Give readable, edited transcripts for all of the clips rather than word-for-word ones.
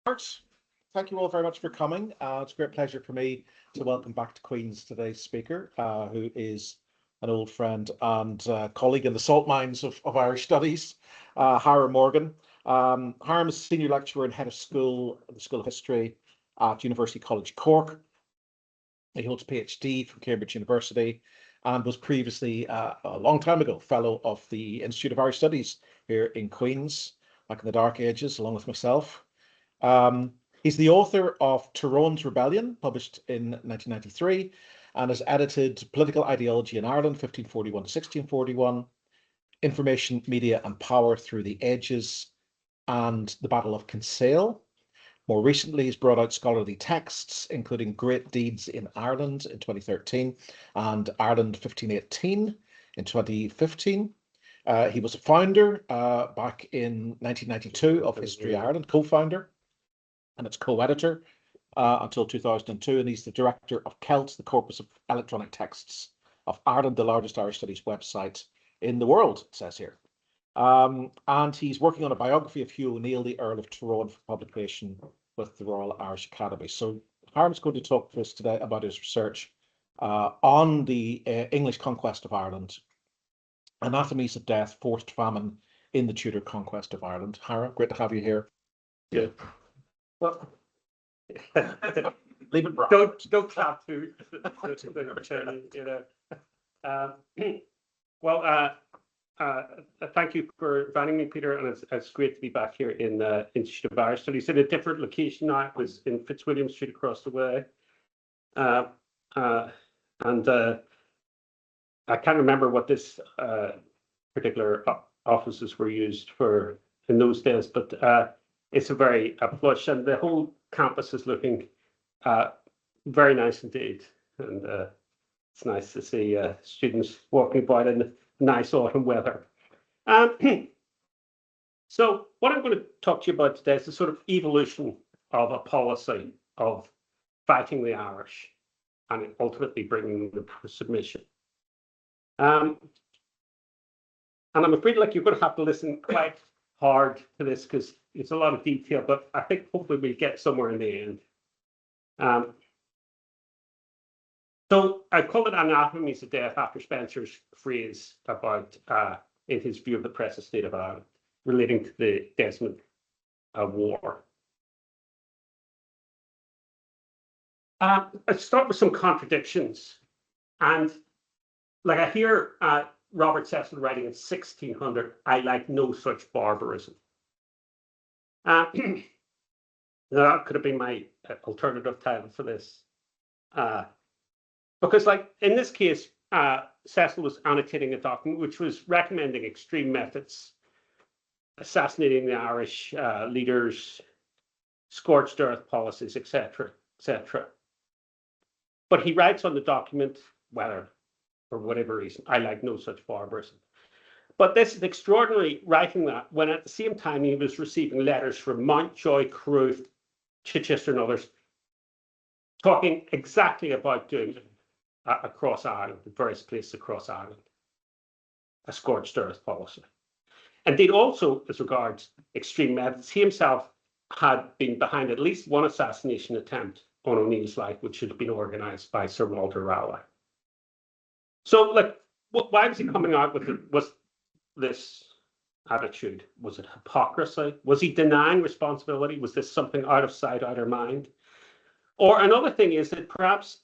Art, thank you all very much for coming. It's a great pleasure for me to welcome back to Queen's today's speaker, who is an old friend and colleague in the salt mines of Irish studies, Hiram Morgan. Hiram is senior lecturer and head of the School of History at University College Cork. He holds a PhD from Cambridge University and was previously, a long time ago, fellow of the Institute of Irish Studies here in Queen's, back in the dark ages, along with myself. He's the author of Tyrone's Rebellion, published in 1993, and has edited Political Ideology in Ireland, 1541 to 1641, Information, Media and Power Through the Ages, and The Battle of Kinsale. More recently, he's brought out scholarly texts, including Great Deeds in Ireland in 2013 and Ireland 1518 in 2015. He was a founder back in 1992 of History Ireland, co-founder, and its co-editor until 2002, and he's the director of CELT, the Corpus of Electronic Texts of Ireland, the largest Irish studies website in the world, it says here. And he's working on a biography of Hugh O'Neill, the Earl of Tyrone, for publication with the Royal Irish Academy. So Hiram's going to talk to us today about his research on the English conquest of Ireland, Anatomies of Death, Forced Famine in the Tudor Conquest of Ireland. Hiram, great to have you here. Good. Well, leave it broad. Don't clap too. Well, thank you for inviting me, Peter, and it's great to be back here in the Institute of Irish Studies in a different location now. It was in Fitzwilliam Street across the way, and I can't remember what this particular offices were used for in those days, but it's a very plush, and the whole campus is looking very nice indeed, and it's nice to see students walking about in nice autumn weather. So what I'm going to talk to you about today is the sort of evolution of a policy of fighting the Irish and ultimately bringing them to submission. And I'm afraid you're going to have to listen quite hard to this because it's a lot of detail, but I think hopefully we'll get somewhere in the end. So I call it Anatomies of Death after Spencer's phrase about, in his view of the present state of Ireland, relating to the Desmond War. Let's start with some contradictions. And I hear Robert Cecil writing in 1600, I like no such barbarism. That could have been my alternative title for this. Because in this case, Cecil was annotating a document which was recommending extreme methods, assassinating the Irish leaders, scorched earth policies, etc., etc. But he writes on the document, whether for whatever reason, I like no such barbarism. But this is extraordinary, writing that when at the same time he was receiving letters from Mountjoy, Crewe, Chichester and others, talking exactly about doing across Ireland, in various places across Ireland, a scorched earth policy. Indeed, also as regards extreme methods, he himself had been behind at least one assassination attempt on O'Neill's life, which had been organised by Sir Walter Raleigh. So, why was he coming out with this attitude? Was it hypocrisy? Was he denying responsibility? Was this something out of sight, out of mind? Or another thing is that perhaps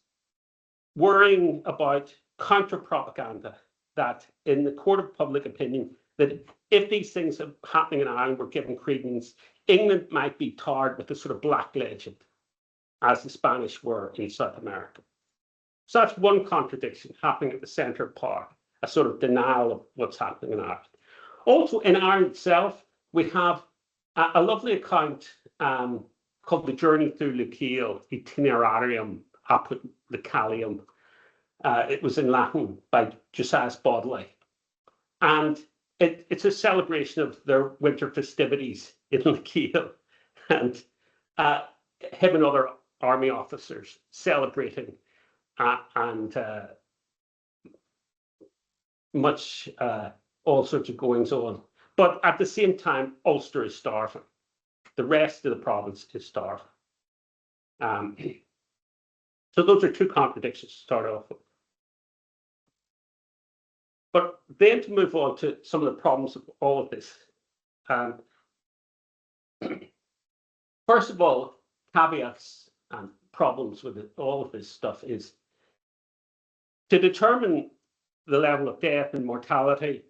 worrying about counter-propaganda, that in the court of public opinion, that if these things are happening in Ireland were given credence, England might be tarred with a sort of black legend, as the Spanish were in South America. So that's one contradiction happening at the centre of power, a sort of denial of what's happening in Ireland. Also, in Ireland itself, we have a lovely account called The Journey Through Luceil, Itinerarium apud Lucalium. It was in Latin by Josias Bodley. And it's a celebration of their winter festivities in Luceil. And him and other army officers celebrating and much all sorts of goings on. But at the same time, Ulster is starving. The rest of the province is starving. So those are two contradictions to start off with. But then to move on to some of the problems of all of this. First of all, caveats and problems with all of this stuff is to determine the level of death and mortality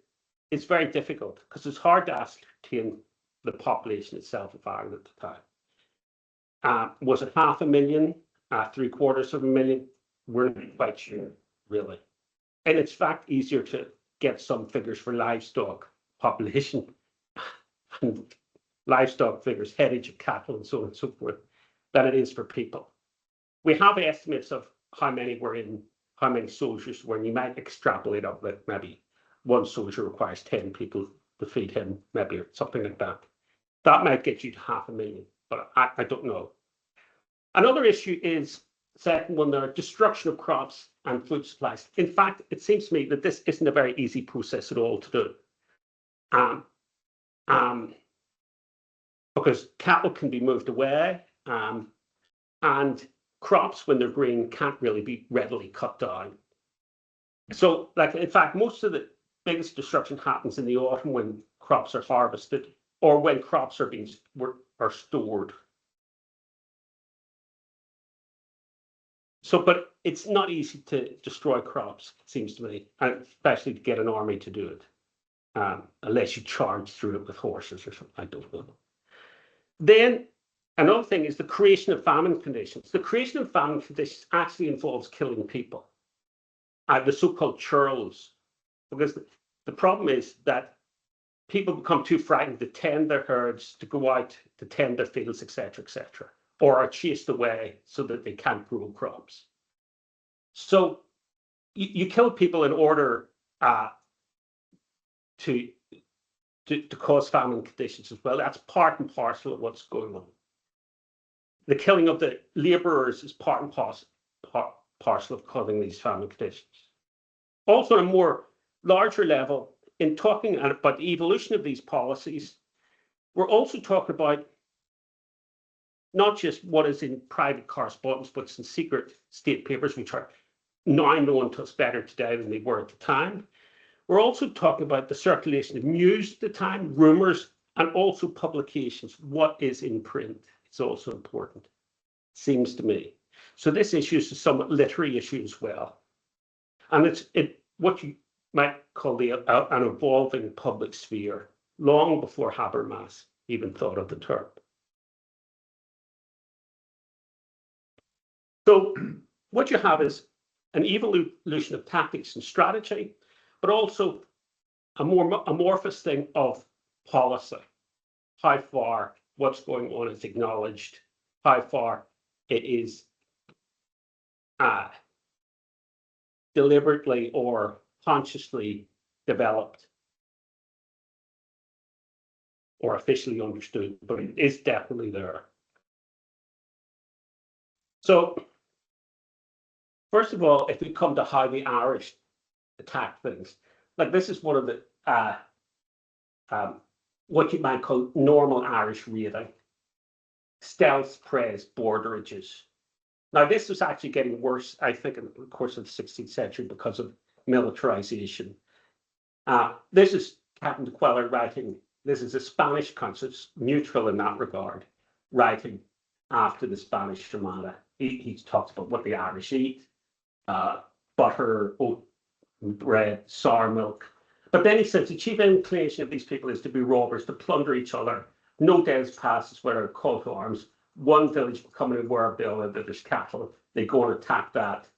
is very difficult because it's hard to ascertain the population itself of Ireland at the time. Was it 500,000, 750,000? We're not quite sure, really. And it's in fact easier to get some figures for livestock population and livestock figures, headage of cattle and so on and so forth, than it is for people. We have estimates of how many soldiers were, and you might extrapolate up that maybe one soldier requires 10 people to feed him, maybe, or something like that. That might get you to 500,000, but I don't know. Another issue is, second one there, destruction of crops and food supplies. In fact, it seems to me that this isn't a very easy process at all to do. Because cattle can be moved away, and crops, when they're green, can't really be readily cut down. So, like, in fact, most of the biggest destruction happens in the autumn when crops are harvested or when crops are stored. So, but it's not easy to destroy crops, it seems to me, and especially to get an army to do it, unless you charge through it with horses or something. I don't know. Then another thing is the creation of famine conditions. The creation of famine conditions actually involves killing people, the so-called churls, because the problem is that people become too frightened to tend their herds, to go out to tend their fields, etc., etc., or are chased away so that they can't grow crops. So you kill people in order to cause famine conditions as well. That's part and parcel of what's going on. The killing of the laborers is part and parcel of causing these famine conditions. Also, on a more larger level, in talking about the evolution of these policies, we're also talking about not just what is in private correspondence, but in secret state papers, which are now known to us better today than they were at the time. We're also talking about the circulation of news at the time, rumors, and also publications. What is in print? It's also important, seems to me. So this issue is a somewhat literary issue as well. And it's what you might call an evolving public sphere, long before Habermas even thought of the term. So what you have is an evolution of tactics and strategy, but also a more amorphous thing of policy. How far what's going on is acknowledged, how far it is deliberately or consciously developed or officially understood, but it is definitely there. So, first of all, if we come to how the Irish attack things, like this is one of the what you might call normal Irish raiding, stealth preys, borderages. Now, this was actually getting worse, I think, in the course of the 16th century because of militarization. This is Captain de Queller writing. This is a Spanish country, it's neutral in that regard, writing after the Spanish Armada. He talks about what the Irish eat, butter, oat, bread, sour milk. But then he says the chief inclination of these people is to be robbers, to plunder each other. No days passes where they're called to arms. One village becoming aware of that there's cattle. They go and attack that.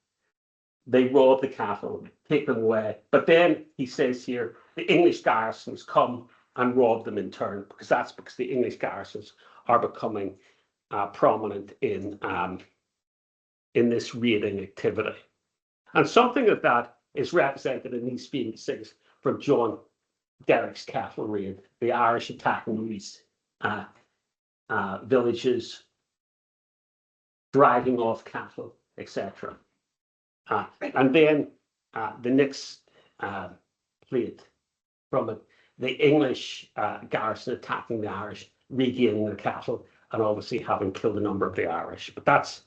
They rob the cattle, take them away. But then he says here, the English garrisons come and rob them in turn, because the English garrisons are becoming prominent in this raiding activity. And something of that is represented in these famous things from John Derrick's cattle raid, the Irish attacking these villages, driving off cattle, etc. And then the next plate from it, the English garrison attacking the Irish, regaining the cattle, and obviously having killed a number of the Irish. But that's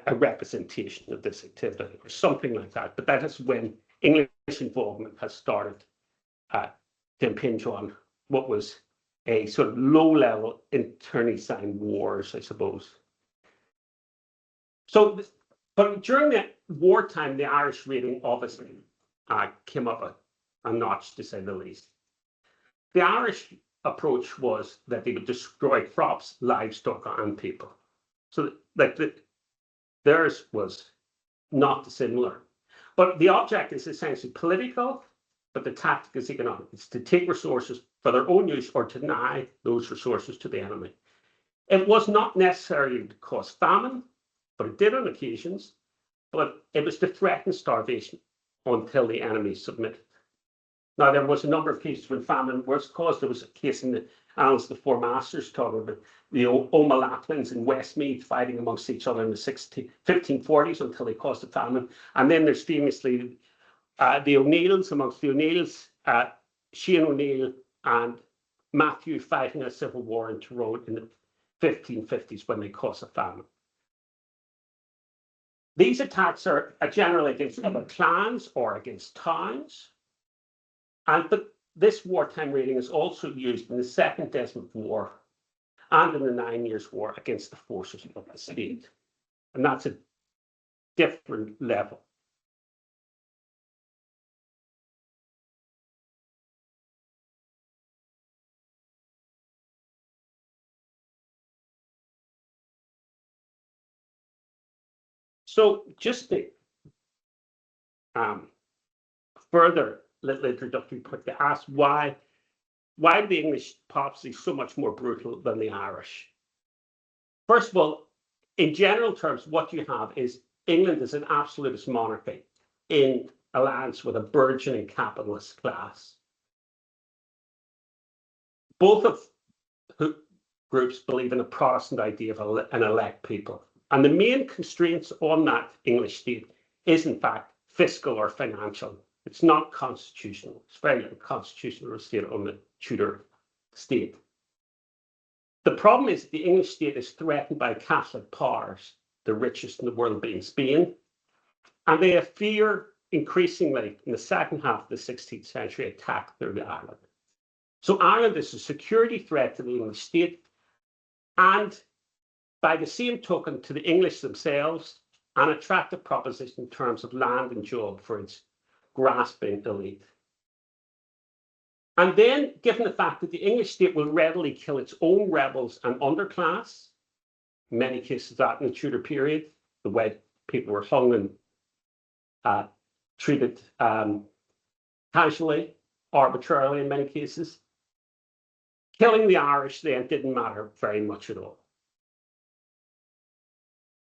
a representation of this activity, or something like that. But that is when English involvement has started to impinge on what was a sort of low-level internecine wars, I suppose. So, but during the wartime, the Irish raiding obviously came up a notch, to say the least. The Irish approach was that they would destroy crops, livestock, and people. So, like theirs was not dissimilar. But the object is essentially political, but the tactic is economic. It's to take resources for their own use or to deny those resources to the enemy. It was not necessarily to cause famine, but it did on occasions. But it was to threaten starvation until the enemy submitted. Now, there was a number of cases when famine was caused. There was a case in the Annals of the Four Masters talking about the O'Malaplins in Westmeath fighting amongst each other in the 1540s until they caused a famine. And then there's famously the O'Neills, amongst the O'Neills, Shane O'Neill and Matthew fighting a civil war in Tyrone in the 1550s when they caused a famine. These attacks are generally against other clans or against towns. But this wartime raiding is also used in the Second Desmond War and in the 9 Years' War against the forces of the state. And that's a different level. So just to further little introductory point to ask why the English policy so much more brutal than the Irish. First of all, in general terms, what you have is England is an absolutist monarchy in alliance with a burgeoning capitalist class. Both of groups believe in a Protestant idea of an elect people. And the main constraints on that English state is, in fact, fiscal or financial. It's not constitutional. It's very little constitutional state on the Tudor state. The problem is the English state is threatened by Catholic powers, the richest in the world being Spain. And they have fear increasingly in the second half of the 16th century attack through Ireland. So Ireland is a security threat to the English state, and by the same token to the English themselves, an attractive proposition in terms of land and job for its grasping elite. And then, given the fact that the English state will readily kill its own rebels and underclass, in many cases that in the Tudor period, the way people were hung and treated casually, arbitrarily in many cases, killing the Irish then didn't matter very much at all.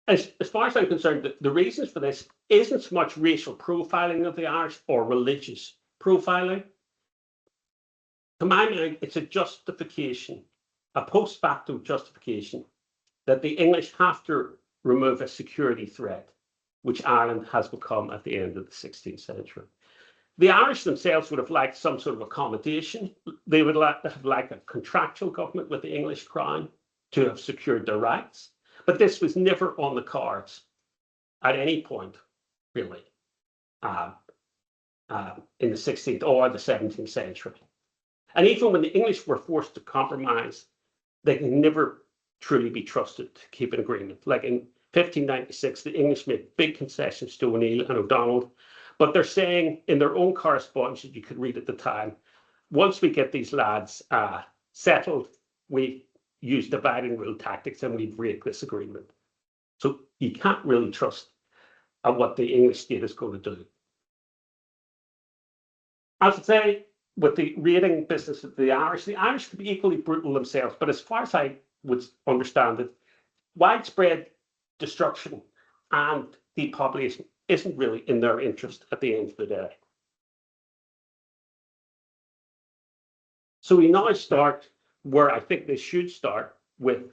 As far as I'm concerned, the reasons for this isn't so much racial profiling of the Irish or religious profiling. To my mind, it's a justification, a post facto justification, that the English have to remove a security threat, which Ireland has become at the end of the 16th century. The Irish themselves would have liked some sort of accommodation. They would have liked a contractual government with the English crown to have secured their rights. But this was never on the cards at any point, really, in the 16th or the 17th century. And even when the English were forced to compromise, they could never truly be trusted to keep an agreement. Like in 1596, the English made big concessions to O'Neill and O'Donnell, but they're saying in their own correspondence that you could read at the time, once we get these lads settled, we use dividing rule tactics and we break this agreement. So you can't really trust what the English state is going to do. As I say, with the raiding business of the Irish could be equally brutal themselves, but as far as I would understand it, widespread destruction and depopulation isn't really in their interest at the end of the day. So we now start where I think they should start, with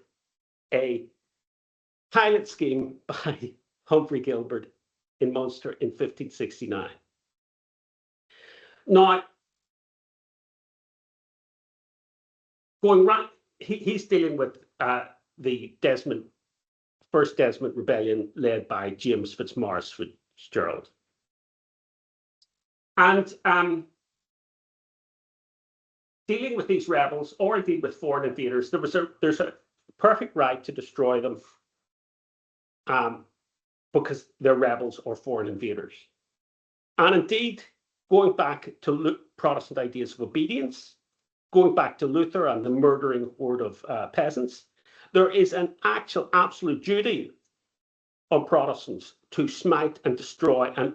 a pilot scheme by Humphrey Gilbert in Munster in 1569. Now, going right he's dealing with the first Desmond rebellion led by James Fitzmaurice Fitzgerald. And dealing with these rebels, or indeed with foreign invaders, there's a perfect right to destroy them because they're rebels or foreign invaders. And indeed, going back to Protestant ideas of obedience, going back to Luther and the murdering horde of peasants, there is an actual absolute duty on Protestants to smite and destroy and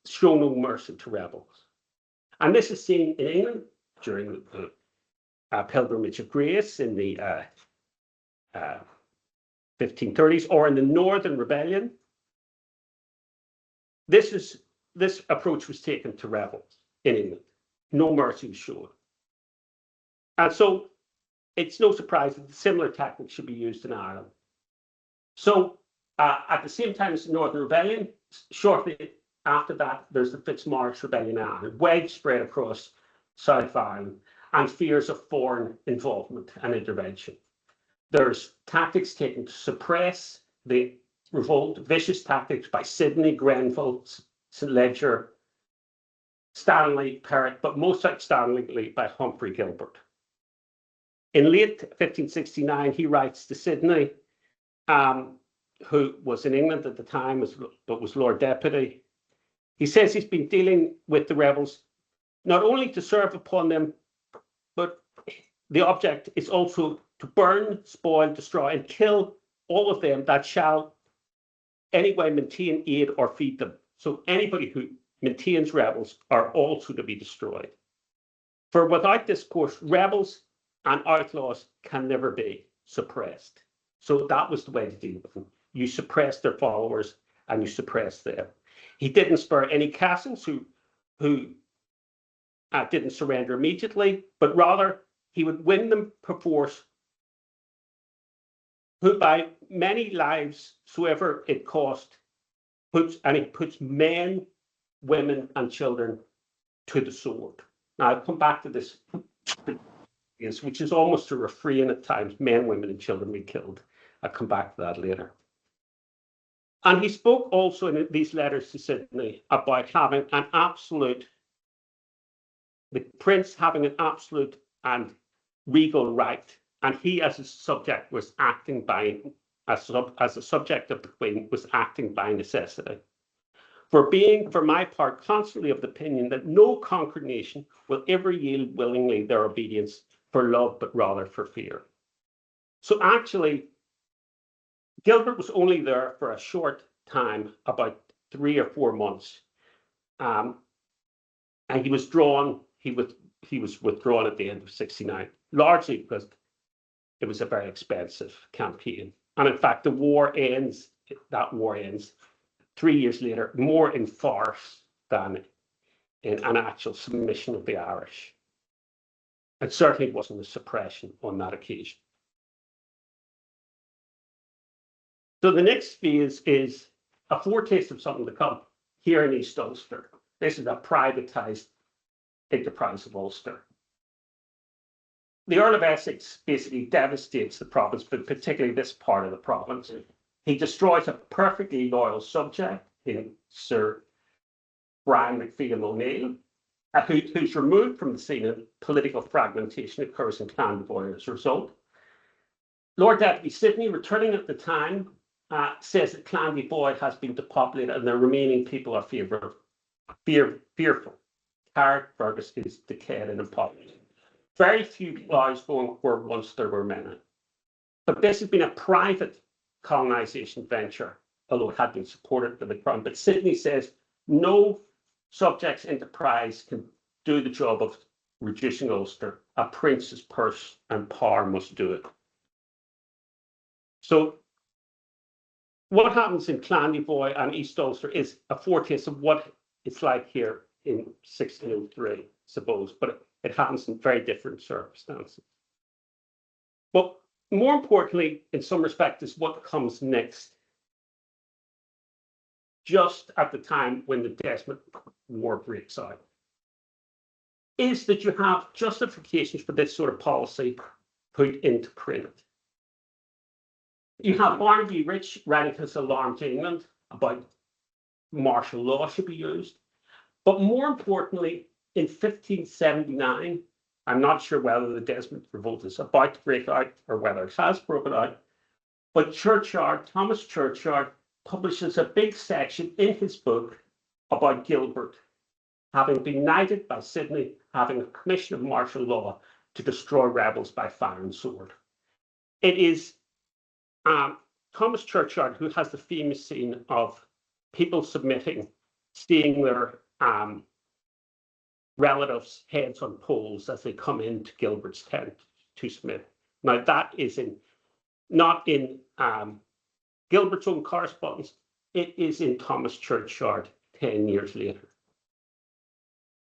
show no mercy to rebels. And this is seen in England during the Pilgrimage of Grace in the 1530s, or in the Northern Rebellion. This approach was taken to rebels in England. No mercy was shown. And so it's no surprise that similar tactics should be used in Ireland. So at the same time as the Northern Rebellion, shortly after that, there's the Fitzmaurice Rebellion in Ireland, widespread across South Ireland, and fears of foreign involvement and intervention. There's tactics taken to suppress the revolt, vicious tactics by Sidney, Grenville, St. Leger, Stanley, Perrott, but most outstandingly by Humphrey Gilbert. In late 1569, he writes to Sidney, who was in England at the time, but was Lord Deputy. He says he's been dealing with the rebels not only to serve upon them, but the object is also to burn, spoil, destroy, and kill all of them that shall anyway maintain, aid, or feed them. So anybody who maintains rebels are also to be destroyed. For without this course, rebels and outlaws can never be suppressed. So that was the way to deal with them. You suppress their followers and you suppress them. He didn't spare any castles who didn't surrender immediately, but rather he would win them perforce, who by many lives soever it cost, he puts men, women, and children to the sword. Now I'll come back to this, which is almost a refrain at times: men, women, and children be killed. I'll come back to that later. And he spoke also in these letters to Sidney about having an absolute, the prince having an absolute and regal right, and he as a subject was acting by, as a subject of the Queen, was acting by necessity. For being, for my part, constantly of the opinion that no conquered nation will ever yield willingly their obedience for love, but rather for fear. So actually, Gilbert was only there for a short time, about 3 or 4 months, and he was withdrawn at the end of 69, largely because it was a very expensive campaign. And in fact, that war ends 3 years later, more in farce than in an actual submission of the Irish. It certainly wasn't a suppression on that occasion. So the next phase is a foretaste of something to come here in East Ulster. This is a privatized enterprise of Ulster. The Earl of Essex basically devastates the province, but particularly this part of the province. He destroys a perfectly loyal subject in Sir Brian McPhillan O'Neill, who's removed from the scene of political fragmentation occurs in Clandeboy as a result. Lord Deputy Sidney, returning at the time, says that Clandeboy has been depopulated and the remaining people are fearful. Carrickfergus is decayed and impoverished. Very few ploughs going where once there were many. But this has been a private colonization venture, although it had been supported by the Crown. But Sidney says no subject's enterprise can do the job of reducing Ulster. A prince's purse and power must do it. So what happens in Clandeboy and East Ulster is a foretaste of what it's like here in 1603, I suppose, but it happens in very different circumstances. But more importantly, in some respect, is what comes next, just at the time when the Desmond War breaks out, is that you have justifications for this sort of policy put into print. You have Barnaby Rich writing his alarm to England about martial law should be used. But more importantly, in 1579, I'm not sure whether the Desmond Revolt is about to break out or whether it has broken out, but Thomas Churchyard, publishes a big section in his book about Gilbert having been knighted by Sidney, having a commission of martial law to destroy rebels by fire and sword. It is Thomas Churchyard who has the famous scene of people submitting, seeing their relatives' heads on poles as they come into Gilbert's tent to submit. Now that is not in Gilbert's own correspondence, it is in Thomas Churchyard 10 years later.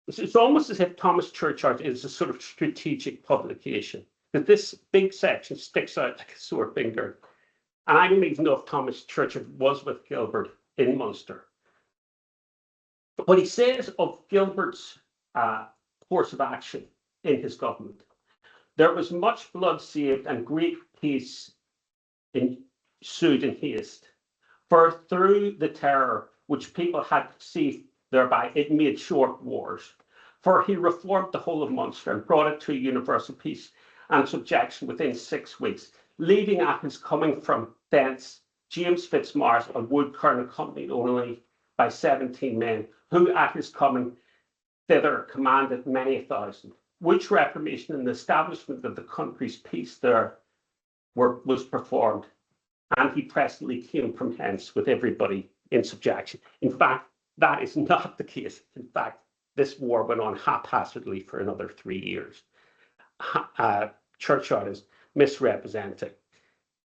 It's almost as if Thomas Churchyard is a sort of strategic publication, that this big section sticks out like a sore finger. And I don't even know if Thomas Churchyard was with Gilbert in Munster. But what he says of Gilbert's course of action in his government, there was much blood saved and great peace ensued in haste. For through the terror which people had perceived thereby, it made short wars. For he reformed the whole of Munster and brought it to universal peace and subjection within 6 weeks, leaving at his coming from thence James Fitzmaurice, a wood kern accompanied only by 17 men, who at his coming thither commanded many 1,000, which reformation and the establishment of the country's peace there was performed, and he presently came from hence with everybody in subjection. In fact, that is not the case. In fact, this war went on haphazardly for another 3 years. Churchyard is misrepresenting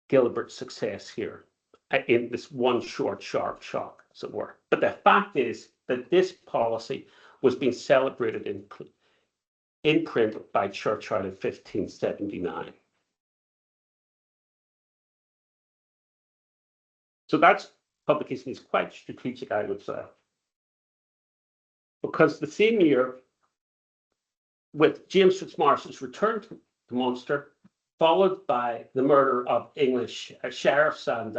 Gilbert's success here in this one short, sharp shock, as it were. But the fact is that this policy was being celebrated in print by Churchyard in 1579. So that's publication is quite strategic, I would say. Because the same year, with James Fitzmaurice's return to Munster, followed by the murder of English sheriffs and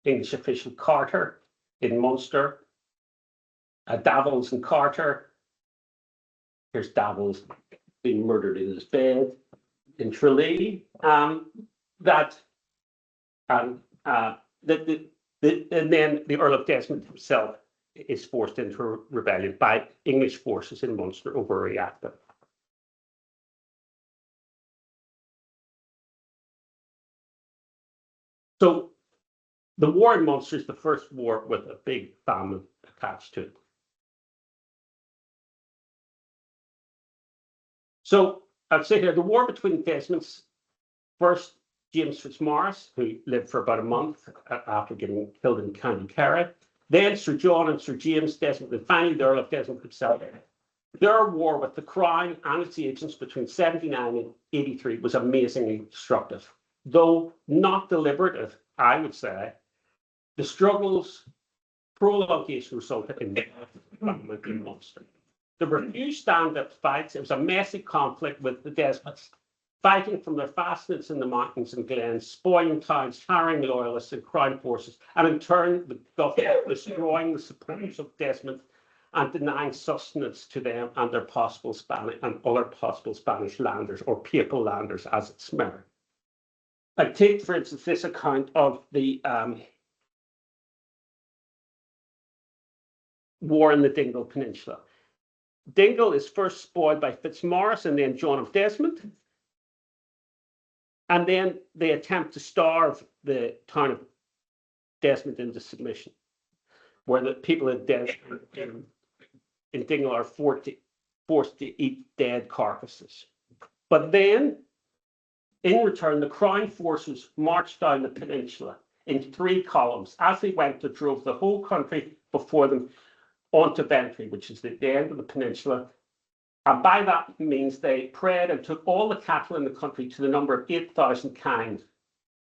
English official Carter in Munster, Davils and Carter. Here's Davils being murdered in his bed in Tralee. And then the Earl of Desmond himself is forced into a rebellion by English forces in Munster overreacting. So the war in Munster is the first war with a big famine attached to it. So I'd say here the war between Desmonds, first James Fitzmaurice, who lived for about a month after getting killed in County Kerry, then Sir John and Sir James Desmond, and finally the Earl of Desmond himself. Their war with the Crown and its agents between 79 and 83 was amazingly destructive. Though not deliberative, I would say, the struggles prolongation resulted in death in Munster. There were few stand-up fights. It was a messy conflict with the Desmonds, fighting from their fastnesses in the mountains and glens, spoiling towns, harrying loyalists and Crown forces, and in turn the government destroying the supporters of Desmond and denying sustenance to them and their possible Spanish and other possible Spanish landers or papal landers as it's merit. I take, for instance, this account of the war in the Dingle Peninsula. Dingle is first spoiled by Fitzmaurice and then John of Desmond. And then they attempt to starve the town of Desmond into submission, where the people in Dingle are forced to eat dead carcasses. But then, in return, the Crown forces marched down the peninsula in 3 columns. As they went, they drove the whole country before them onto Bantry, which is the end of the peninsula. And by that means they preyed and took all the cattle in the country to the number of 8,000 kine,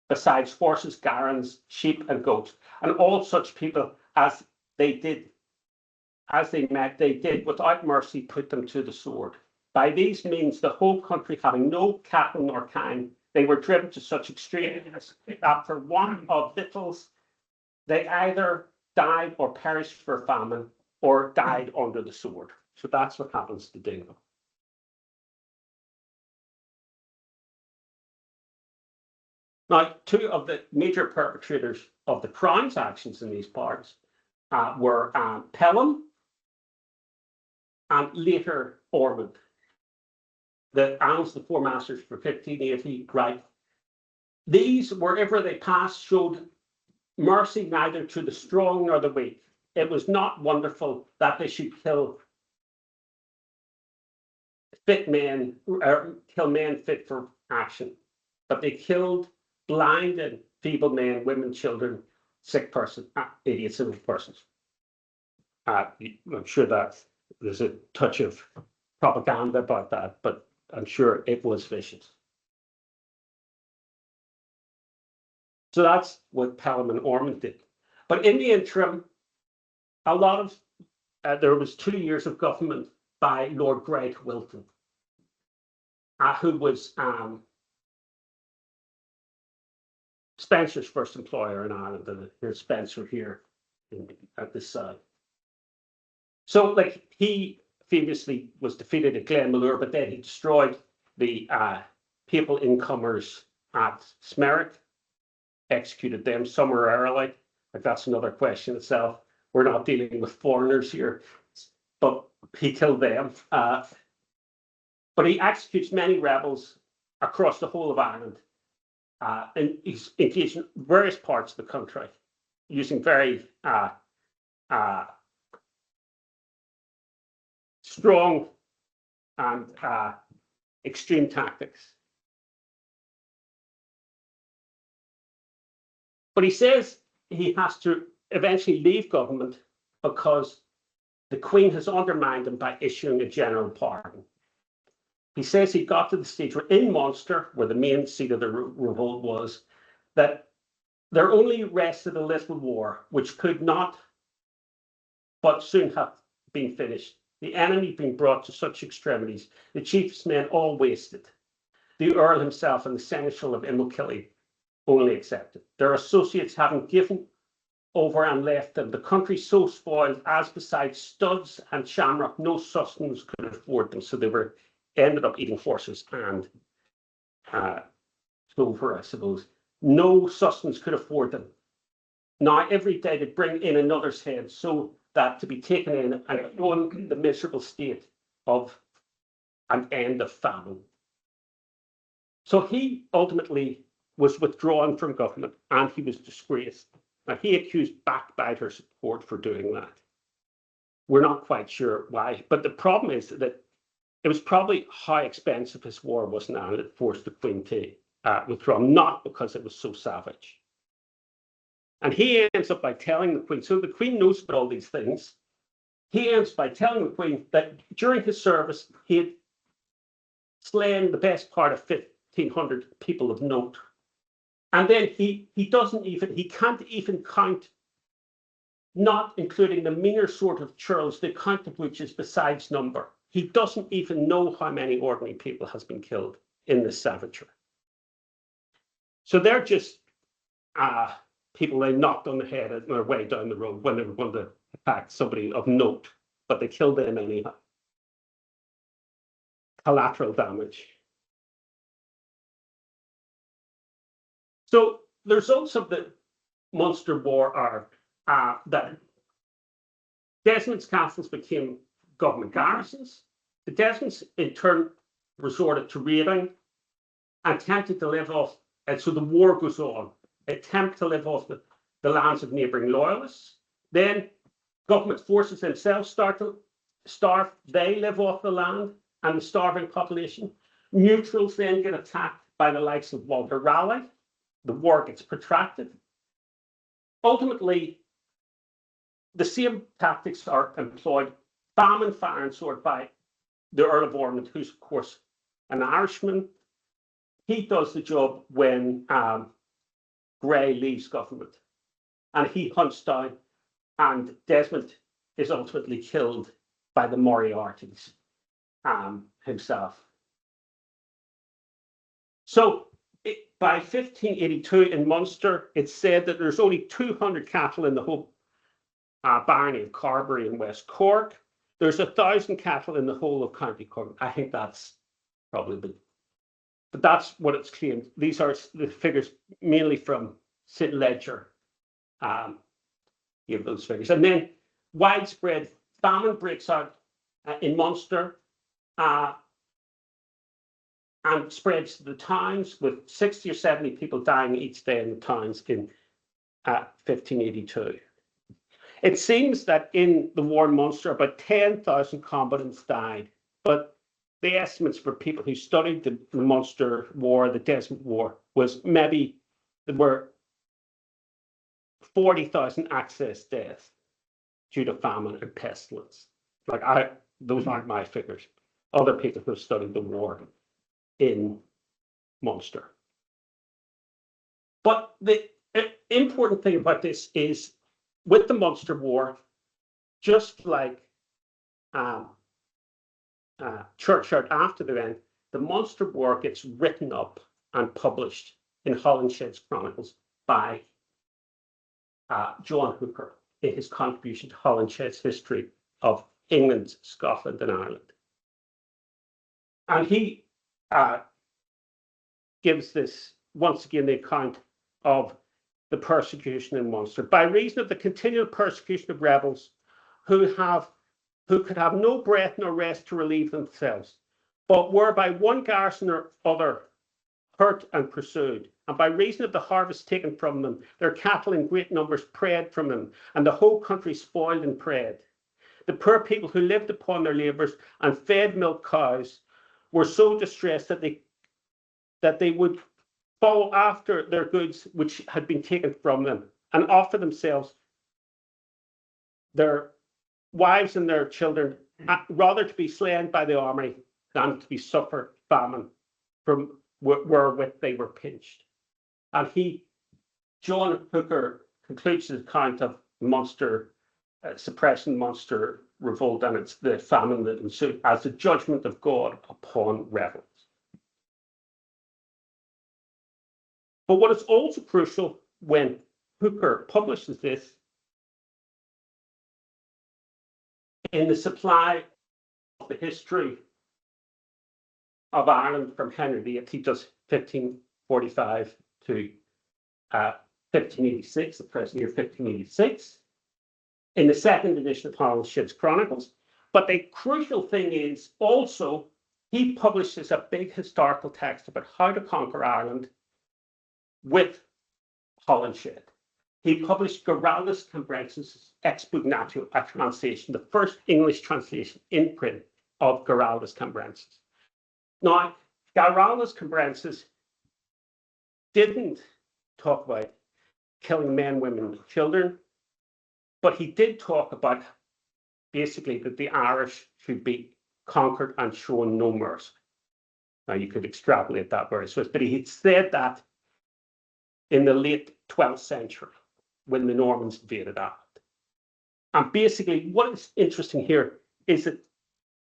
besides horses, garrons, sheep, and goats, and all such people as they met, they did without mercy put them to the sword. By these means, the whole country having no cattle nor kine, they were driven to such extremes that for want of victuals, they either died or perished for famine or died under the sword. So that's what happens to Dingo. Now, two of the major perpetrators of the Crown's actions in these parts were Pelham and later Ormond. The Annals of the Four Masters for 1580 write, these, wherever they passed, showed mercy neither to the strong nor the weak. It was not wonderful that they should kill fit men, or kill men fit for action, but they killed blind and feeble men, women, children, sick persons, idiots and persons. I'm sure that there's a touch of propaganda about that, but I'm sure it was vicious. So that's what Pelham and Ormond did. But in the interim, a lot of there was 2 years of government by Lord Grey Wilton, who was Spencer's first employer in Ireland, and here's Spencer here at this side. So, like, he famously was defeated at Glenmalure, but then he destroyed the papal incomers at Smerwick, executed them summarily. Like, that's another question itself. We're not dealing with foreigners here, but he killed them. But he executes many rebels across the whole of Ireland, and he's engaged in various parts of the country using very strong and extreme tactics. But he says he has to eventually leave government because the Queen has undermined him by issuing a general pardon. He says he got to the stage where in Munster, where the main seat of the revolt was, that there only rested a little war, which could not but soon have been finished. The enemy being brought to such extremities, the chief's men all wasted. The Earl himself and the Seneschal of Imokilly only accepted. Their associates having given over and left them, the country so spoiled as besides studs and shamrock, no sustenance could afford them. So they were ended up eating horses and clover, I suppose. No sustenance could afford them. Now every day they bring in another's head, so that to be taken in and shown the miserable state of an end of famine. So he ultimately was withdrawn from government and he was disgraced. Now he accused backbiter support for doing that. We're not quite sure why, but the problem is that it was probably how expensive his war was now that forced the Queen to withdraw, not because it was so savage. And he ends up by telling the Queen, so the Queen knows about all these things. He ends by telling the Queen that during his service, he had slain the best part of 1,500 people of note. And then he can't even count, not including the meaner sort of churls, the count of which is besides number. He doesn't even know how many ordinary people has been killed in this savagery. So they're just people they knocked on the head on their way down the road when they were going to attack somebody of note, but they killed them anyhow. Collateral damage. So the results of the Munster War are that Desmond's castles became government garrisons. The Desmonds, in turn, resorted to raiding and attempted to live off, and so the war goes on, attempt to live off the lands of neighbouring loyalists. Then government forces themselves start to starve. They live off the land and the starving population. Neutrals then get attacked by the likes of Walter Raleigh. The war gets protracted. Ultimately, the same tactics are employed, famine, fire, and sword, by the Earl of Ormond, who's, of course, an Irishman. He does the job when Grey leaves government, and he hunts down, and Desmond is ultimately killed by the Moriartys. himself. So by 1582 in Munster, it's said that there's only 200 cattle in the whole barony of Carbery in West Cork. There's 1,000 cattle in the whole of County Cork. I think that's probably, but that's what it's claimed. These are the figures mainly from St. Ledger. Give those figures. And then widespread famine breaks out in Munster and spreads to the towns, with 60 or 70 people dying each day in the towns in 1582. It seems that in the war in Munster, about 10,000 combatants died, but the estimates for people who studied the Munster War, the Desmond War, was maybe there were 40,000 excess deaths due to famine and pestilence. Those aren't my figures. Other people who have studied the war in Munster. But the important thing about this is, with the Munster War, just like Churchyard after the event, the Munster War gets written up and published in Holinshed's Chronicles by John Hooker in his contribution to Holinshed's history of England, Scotland, and Ireland. And he gives this, once again, the account of the persecution in Munster. By reason of the continual persecution of rebels who could have no breath nor rest to relieve themselves, but were by one garrison or other hurt and pursued, and by reason of the harvest taken from them, their cattle in great numbers preyed from them, and the whole country spoiled and preyed. The poor people who lived upon their labours and fed milk cows were so distressed that they would follow after their goods which had been taken from them, and offer themselves, their wives and their children, rather to be slain by the army than to be suffer famine from wherewith they were pinched. And John Hooker concludes his account of Munster suppression, Munster revolt, and it's the famine that ensued as the judgment of God upon rebels. But what is also crucial when Hooker publishes this, in the supply of the history of Ireland from Henry VIII, he does 1545 to 1586, the present year 1586, in the second edition of Holinshed's Chronicles. But the crucial thing is also, he publishes a big historical text about how to conquer Ireland with Holinshed. He published Giraldus Cambrensis Expugnatio, a translation, the first English translation in print of Giraldus Cambrensis. Now, Giraldus Cambrensis didn't talk about killing men, women, and children, but he did talk about basically that the Irish should be conquered and shown no mercy. Now, you could extrapolate that very swift, but he had said that in the late 12th century when the Normans invaded Ireland. And basically, what is interesting here is that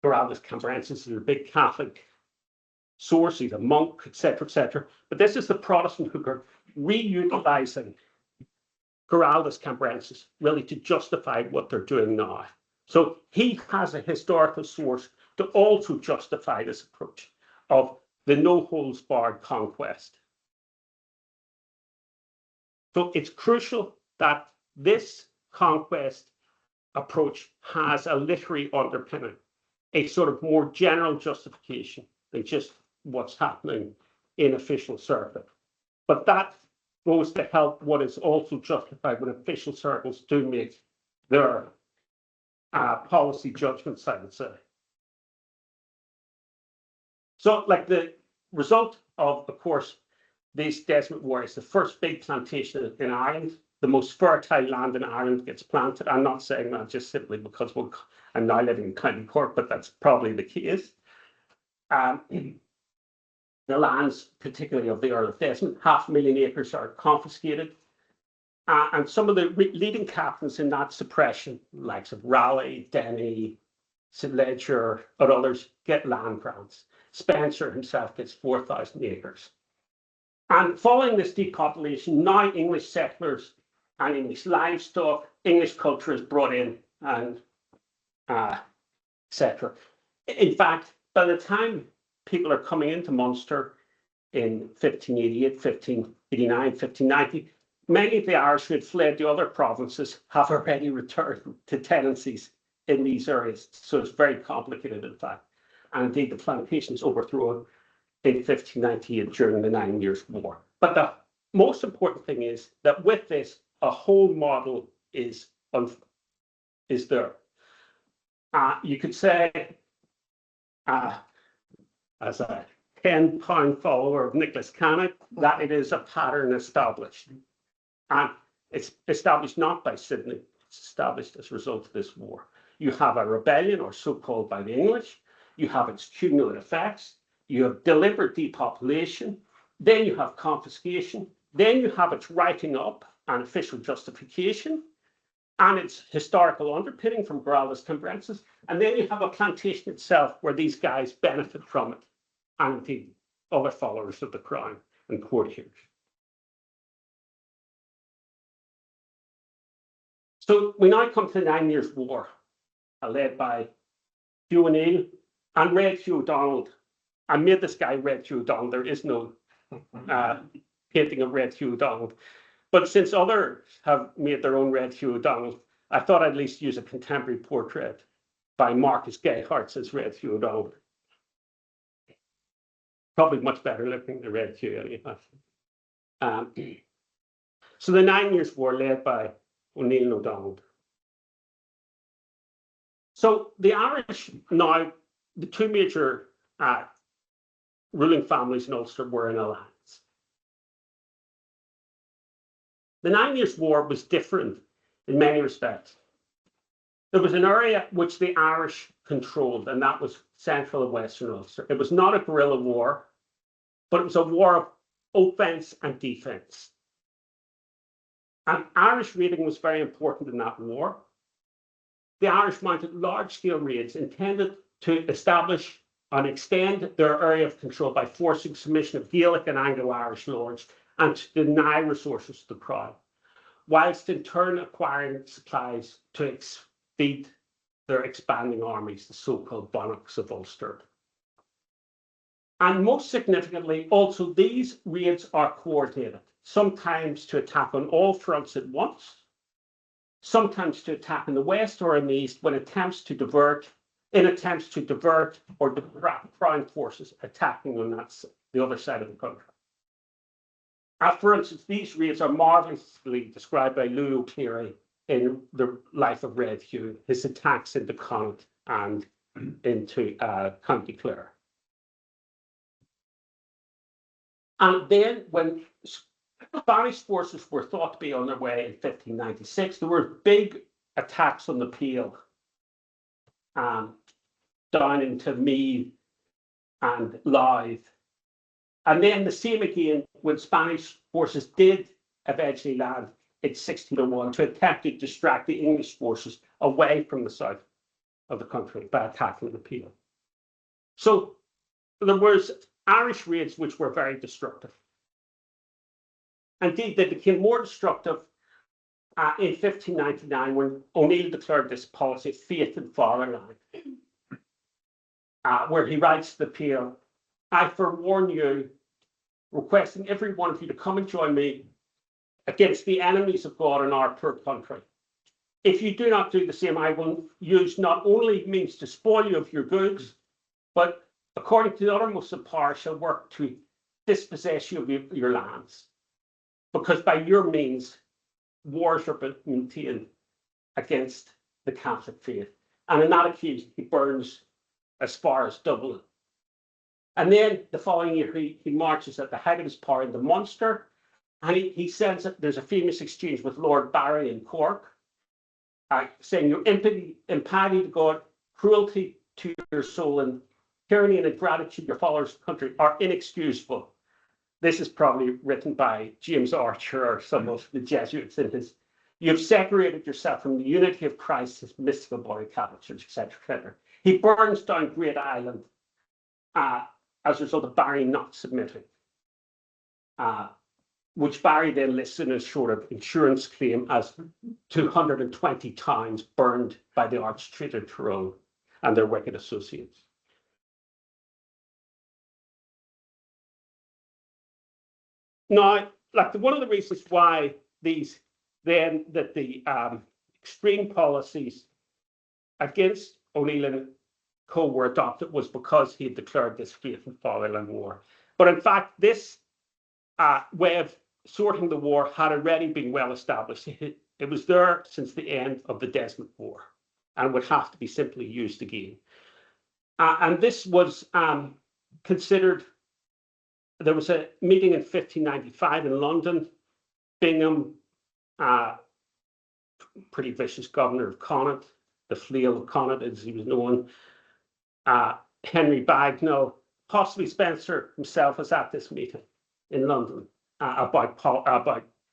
Giraldus Cambrensis is a big Catholic source, he's a monk, etc., but this is the Protestant Hooker reutilizing Giraldus Cambrensis really to justify what they're doing now. So he has a historical source to also justify this approach of the no-holds-barred conquest. So it's crucial that this conquest approach has a literary underpinning, a sort of more general justification than just what's happening in official circle. But that goes to help what is also justified when official circles do make their policy judgments, I would say. So, like, the result of course, this Desmond War is the first big plantation in Ireland. The most fertile land in Ireland gets planted. I'm not saying that just simply because I'm now living in County Cork, but that's probably the case. The lands, particularly of the Earl of Desmond, 500,000 acres are confiscated. And some of the leading captains in that suppression, likes of Raleigh, Denny, St. Leger, and others get land grants. Spencer himself gets 4,000 acres. And following this depopulation, now English settlers and English livestock, English culture is brought in, and etc. In fact, by the time people are coming into Munster in 1588, 1589, 1590, many of the Irish who had fled to other provinces have already returned to tenancies in these areas. So it's very complicated, in fact. And indeed, the plantation is overthrown in 1598 during the 9 Years' War. But the most important thing is that with this, a whole model is there. You could say, as a 10-pound follower of Nicholas Canning, that it is a pattern established. And it's established not by Sidney, it's established as a result of this war. You have a rebellion, or so-called by the English, you have its cumulative effects, you have deliberate depopulation, then you have confiscation, then you have its writing up and official justification, and its historical underpinning from Giraldus Cambrensis, and then you have a plantation itself where these guys benefit from it, and indeed other followers of the crown and courtiers. So we now come to the 9 Years' War, led by Hugh O'Neill and Red Hugh O'Donnell. I made this guy Red Hugh O'Donnell. There is no painting of Red Hugh O'Donnell. But since others have made their own Red Hugh O'Donnell, I thought I'd at least use a contemporary portrait by Marcus Gayhart as Red Hugh O'Donnell. Probably much better looking than Red Hugh anyhow. So the 9 Years' War led by O'Neill and O'Donnell. So the Irish now, the two major ruling families in Ulster were in alliance. The 9 Years' War was different in many respects. There was an area which the Irish controlled, and that was central and western Ulster. It was not a guerrilla war, but it was a war of offence and defence. And Irish raiding was very important in that war. The Irish mounted large-scale raids intended to establish and extend their area of control by forcing submission of Gaelic and Anglo-Irish lords and to deny resources to the crown, whilst in turn acquiring supplies to feed their expanding armies, the so-called Monarchs of Ulster. And most significantly, also these raids are coordinated, sometimes to attack on all fronts at once, sometimes to attack in the west or in the east when attempts to divert or distract crown forces attacking on the other side of the country. For instance, these raids are marvellously described by Louis O'Clery in The Life of Red Hugh, his attacks into Connaught and into County Clare. And then when Spanish forces were thought to be on their way in 1596, there were big attacks on the Peel, down into Meath and Louth. And then the same again when Spanish forces did eventually land in 1601 to attempt to distract the English forces away from the south of the country by attacking the Peel. So there was Irish raids which were very destructive. Indeed, they became more destructive in 1599 when O'Neill declared this policy of faith in fatherland, where he writes to the Peel, "I forewarn you, requesting every one of you to come and join me against the enemies of God in our poor country. If you do not do the same, I will use not only means to spoil you of your goods, but according to the uttermost of power shall work to dispossess you of your lands. Because by your means, wars are being maintained against the Catholic faith." And in that occasion, he burns as far as Dublin. And then the following year, he marches at the height of his power into Munster, and he sends it. There's a famous exchange with Lord Barry in Cork, saying your impiety to God, cruelty to your soul, and tyranny and ingratitude to your followers' country are inexcusable. This is probably written by James Archer or some of the Jesuits in his. You have separated yourself from the unity of Christ, his mystical body, Catholic Church, etc., etc. He burns down Great Island as a result of Barry not submitting, which Barry then lists in a sort of insurance claim as 220 towns burned by the arch-traitor Tyrone and their wicked associates. Now, like one of the reasons why the extreme policies against O'Neill and Co were adopted was because he had declared this faith and fatherland war. But in fact, this way of sorting the war had already been well established. It was there since the end of the Desmond War and would have to be simply used again. And this was considered. There was a meeting in 1595 in London. Bingham, pretty vicious governor of Connaught, the Flail of Connaught as he was known, Henry Bagnall, possibly Spencer himself was at this meeting in London about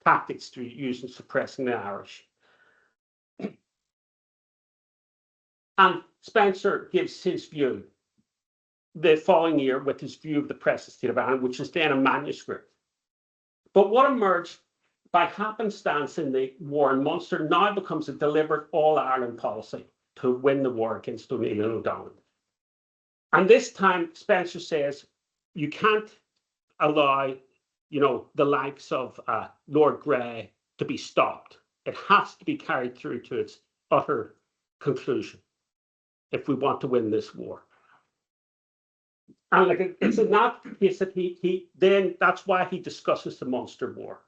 tactics to use in suppressing the Irish. And Spencer gives his view the following year with his view of the present state of Ireland, which is then a manuscript. But what emerged by happenstance in the war in Munster now becomes a deliberate all-Ireland policy to win the war against O'Neill and O'Donnell. And this time, Spencer says, you can't allow, the likes of Lord Grey to be stopped. It has to be carried through to its utter conclusion if we want to win this war. And like it's in that case that he then that's why he discusses the Munster War.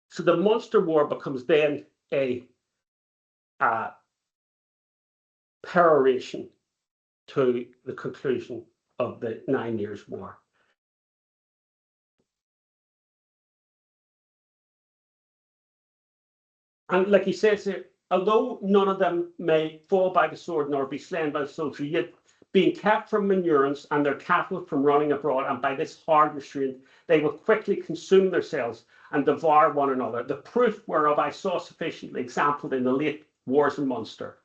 So the Munster War becomes then a peroration to the conclusion of the 9 Years' War. And like he says here, although none of them may fall by the sword nor be slain by the soldier, yet being kept from manurance and their cattle from running abroad, and by this hard restraint, they will quickly consume themselves and devour one another. The proof whereof I saw sufficiently exampled in the late wars in Munster.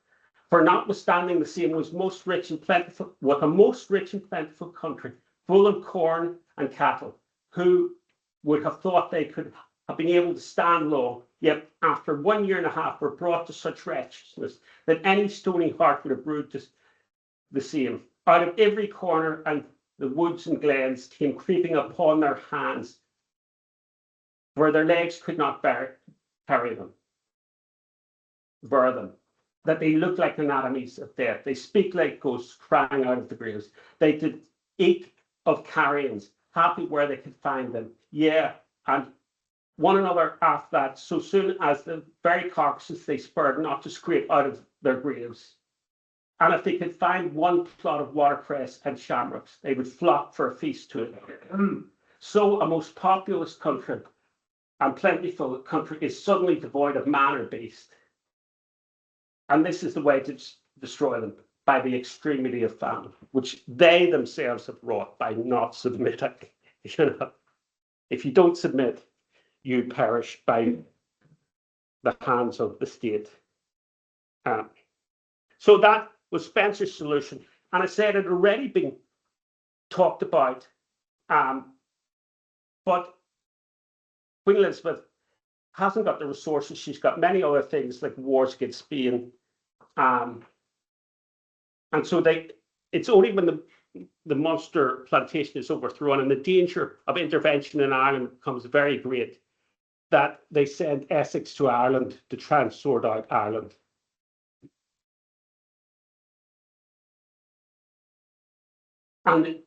For notwithstanding the same was most rich and plentiful, with a most rich and plentiful country, full of corn and cattle, who would have thought they could have been able to stand long, yet after 1 year and a half were brought to such wretchedness that any stony heart would have brewed the same. Out of every corner and the woods and glens came creeping upon their hands, where their legs could not carry them, bear them, that they look like anatomies of death. They speak like ghosts crying out of the graves. They did eat of carrions, happy where they could find them. Yeah, and one another after that, so soon as the very carcasses they spurred not to scrape out of their graves. And if they could find one plot of watercress and shamrocks, they would flock for a feast to it. So a most populous country and plentiful country is suddenly devoid of man or beast. And this is the way to destroy them, by the extremity of famine, which they themselves have wrought by not submitting. If you don't submit, you perish by the hands of the state. So that was Spencer's solution. And I said it had already been talked about, but Queen Elizabeth hasn't got the resources. She's got many other things like wars against Spain. And so it's only when the Munster plantation is overthrown and the danger of intervention in Ireland becomes very great that they send Essex to Ireland to try and sort out Ireland. And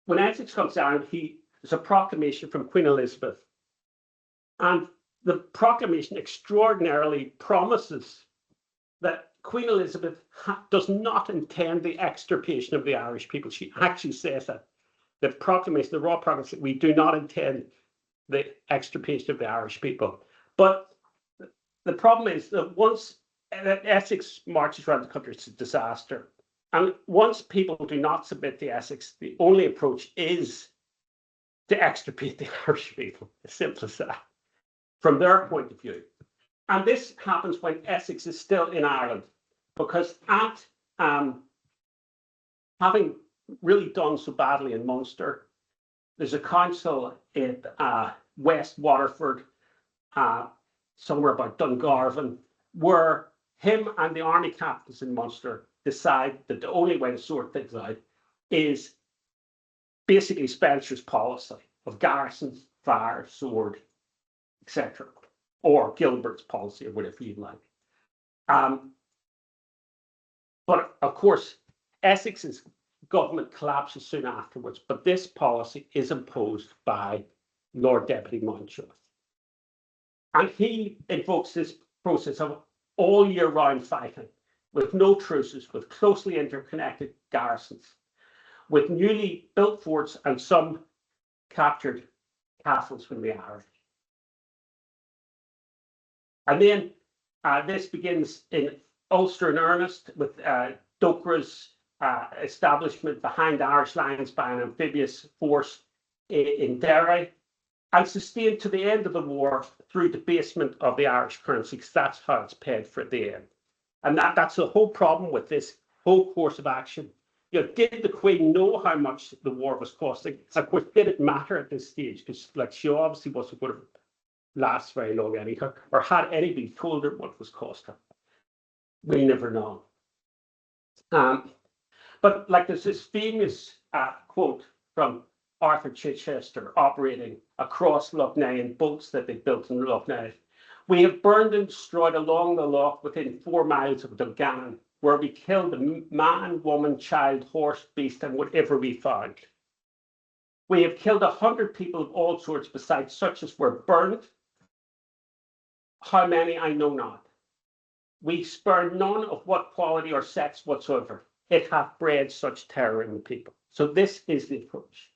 when Essex comes to Ireland, there's a proclamation from Queen Elizabeth. And the proclamation extraordinarily promises that Queen Elizabeth does not intend the extirpation of the Irish people. She actually says that. The proclamation, the raw proclamation, we do not intend the extirpation of the Irish people. But the problem is that once Essex marches around the country, it's a disaster. And once people do not submit to Essex, the only approach is to extirpate the Irish people. As simple as that, from their point of view. And this happens when Essex is still in Ireland, because at having really done so badly in Munster, there's a council in West Waterford, somewhere about Dungarvan, where him and the army captains in Munster decide that the only way to sort things out is basically Spencer's policy of garrisons, fire, sword, etc., or Gilbert's policy, or whatever you like. But of course, Essex's government collapses soon afterwards, but this policy is imposed by Lord Deputy Mountjoy. And he invokes this process of all year round fighting, with no truces, with closely interconnected garrisons, with newly built forts and some captured castles from the Irish. And then this begins in Ulster in earnest, with Docra's establishment behind Irish lines by an amphibious force in Derry, and sustained to the end of the war through debasement of the Irish currency, because that's how it's paid for at the end. And that's the whole problem with this whole course of action. You know, did the Queen know how much the war was costing? Of course, did it matter at this stage? Because, like, she obviously wasn't going to last very long anyhow, or had anybody told her what it was costing? We never know. But like, there's this famous quote from Arthur Chichester operating across Lough Neagh in boats that they built in Lough Neagh. We have burned and destroyed along the loch within 4 miles of Dungannon, where we killed man, woman, child, horse, beast, and whatever we found. We have killed 100 people of all sorts, besides such as were burned. How many, I know not. We spare none of what quality or sex whatsoever. It hath bred such terror in the people. So this is the approach.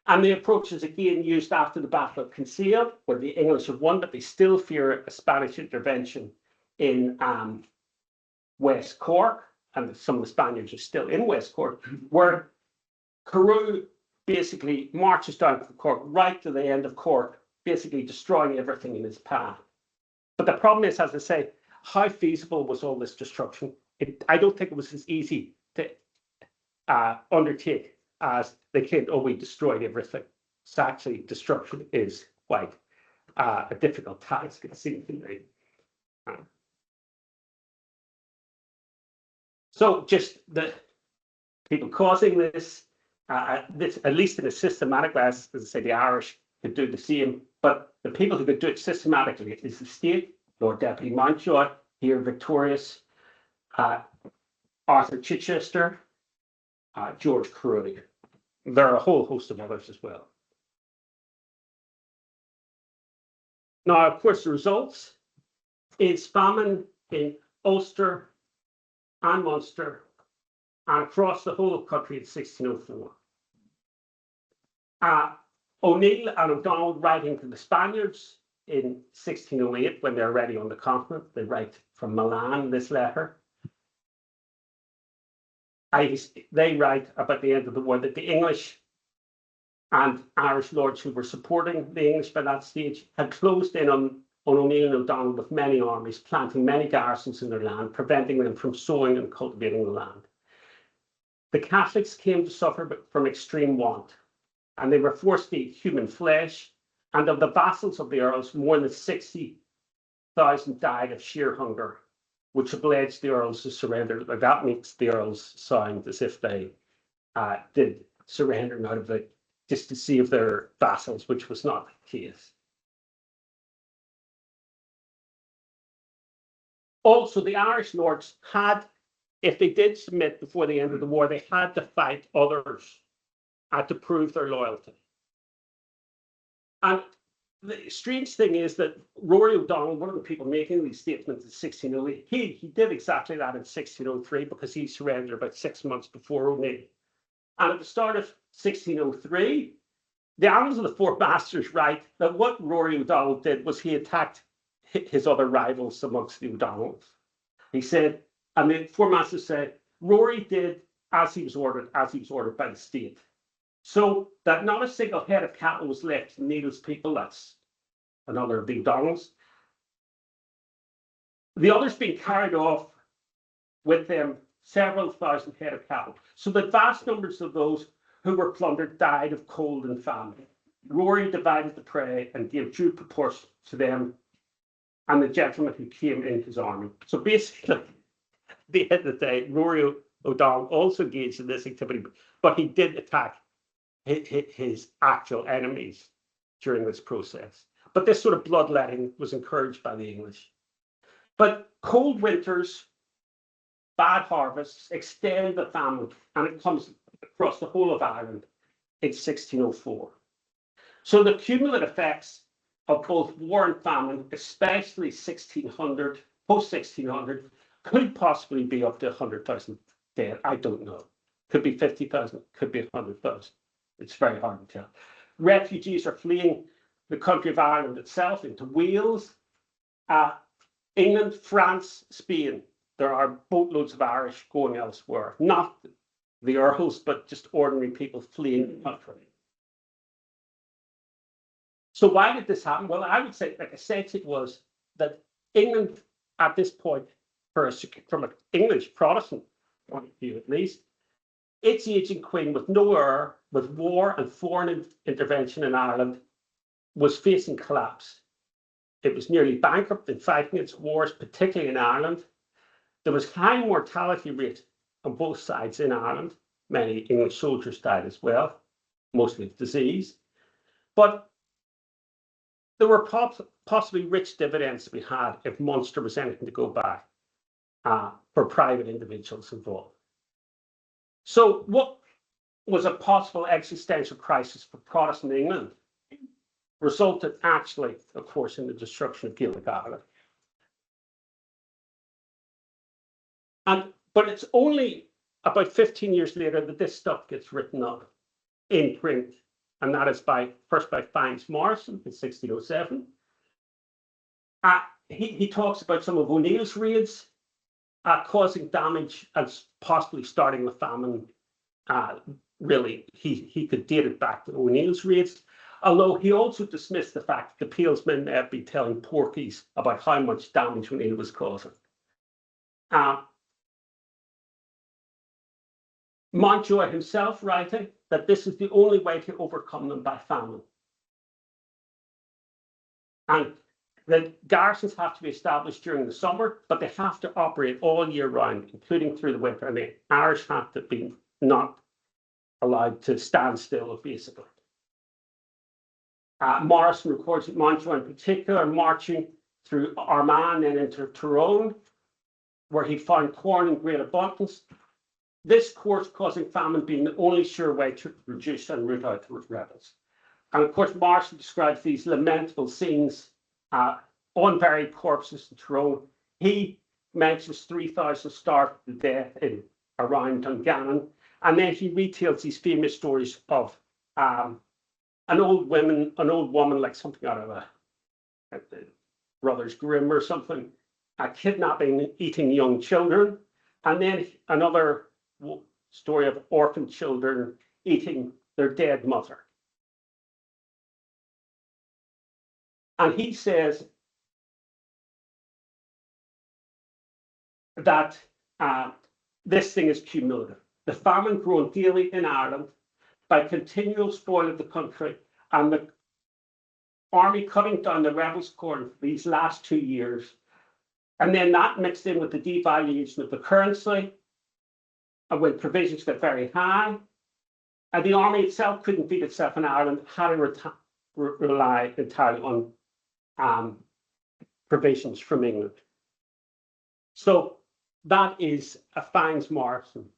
And the approach is again used after the Battle of Kinsale, where the English have won, but they still fear a Spanish intervention in West Cork, and some of the Spaniards are still in West Cork, where Carew basically marches down from Cork right to the end of Cork, basically destroying everything in his path. But the problem is, as I say, how feasible was all this destruction? I don't think it was as easy to undertake as they claimed, oh, we destroyed everything. So actually, destruction is quite a difficult task, it seems to me. So just the people causing this, at least in a systematic way, as I say, the Irish could do the same, but the people who could do it systematically is the state, Lord Deputy Mountjoy, here victorious, Arthur Chichester, George Carew. There are a whole host of others as well. Now, of course, the results is famine in Ulster and Munster and across the whole of the country in 1604. O'Neill and O'Donnell writing to the Spaniards in 1608 when they're already on the continent. They write from Milan this letter. They write about the end of the war that the English and Irish lords who were supporting the English by that stage had closed in on O'Neill and O'Donnell with many armies, planting many garrisons in their land, preventing them from sowing and cultivating the land. The Catholics came to suffer from extreme want, and they were forced to eat human flesh, and of the vassals of the earls, more than 60,000 died of sheer hunger, which obliged the earls to surrender. That makes the earls sound as if they did surrender out of it just to save their vassals, which was not the case. Also, the Irish lords had, if they did submit before the end of the war, they had to fight others to prove their loyalty. And the strange thing is that Rory O'Donnell, one of the people making these statements in 1608, he did exactly that in 1603 because he surrendered about 6 months before O'Neill. And at the start of 1603, the Annals of the Four Masters write that what Rory O'Donnell did was he attacked his other rivals amongst the O'Donnells. He said, and the Four Masters said, Rory did as he was ordered by the state. So that not a single head of cattle was left to Neil's people. That's another of the O'Donnells. The others being carried off with them several thousand head of cattle. So the vast numbers of those who were plundered died of cold and famine. Rory divided the prey and gave due proportion to them and the gentlemen who came in his army. So basically, at the end of the day, Rory O'Donnell also engaged in this activity, but he did attack his actual enemies during this process. But this sort of bloodletting was encouraged by the English. But cold winters, bad harvests extend the famine, and it comes across the whole of Ireland in 1604. So the cumulative effects of both war and famine, especially 1600, post-1600, could possibly be up to 100,000 dead. I don't know. Could be 50,000, could be 100,000. It's very hard to tell. Refugees are fleeing the country of Ireland itself into Wales, England, France, Spain. There are boatloads of Irish going elsewhere, not the Earls, but just ordinary people fleeing the country. So why did this happen? Well, I would say, like I said, it was that England at this point, from an English Protestant point of view at least, its aging queen with no heir, with war and foreign intervention in Ireland, was facing collapse. It was nearly bankrupt in fighting its wars, particularly in Ireland. There was high mortality rate on both sides in Ireland. Many English soldiers died as well, mostly of disease. But there were possibly rich dividends to be had if Munster was anything to go by for private individuals involved. So what was a possible existential crisis for Protestant England resulted actually, of course, in the destruction of Gaelic Ireland. But it's only about 15 years later that this stuff gets written up in print, and that is first by Fiennes Morrison in 1607. He talks about some of O'Neill's raids causing damage and possibly starting the famine. Really, he could date it back to O'Neill's raids, although he also dismissed the fact that the Palesmen may have been telling porkies about how much damage O'Neill was causing. Mountjoy himself writing that this is the only way to overcome them, by famine. And the garrisons have to be established during the summer, but they have to operate all year round, including through the winter. And the Irish have to be not allowed to stand still, basically. Morrison records that Mountjoy in particular marching through Armagh and into Tyrone, where he found corn in great abundance. This course causing famine being the only sure way to reduce and root out the rebels. And of course, Morrison describes these lamentable scenes, unburied corpses in Tyrone. He mentions 3,000 starved to death around Dungannon. And then he retails these famous stories of an old woman, like something out of a Brothers Grimm or something, kidnapping, eating young children. And then another story of orphan children eating their dead mother. And he says that this thing is cumulative. The famine grown daily in Ireland by continual spoil of the country, and the army cutting down the rebels' corn for these last 2 years. And then that mixed in with the devaluation of the currency, and when provisions got very high, and the army itself couldn't feed itself in Ireland, had to rely entirely on provisions from England. So that is a Fiennes Morrison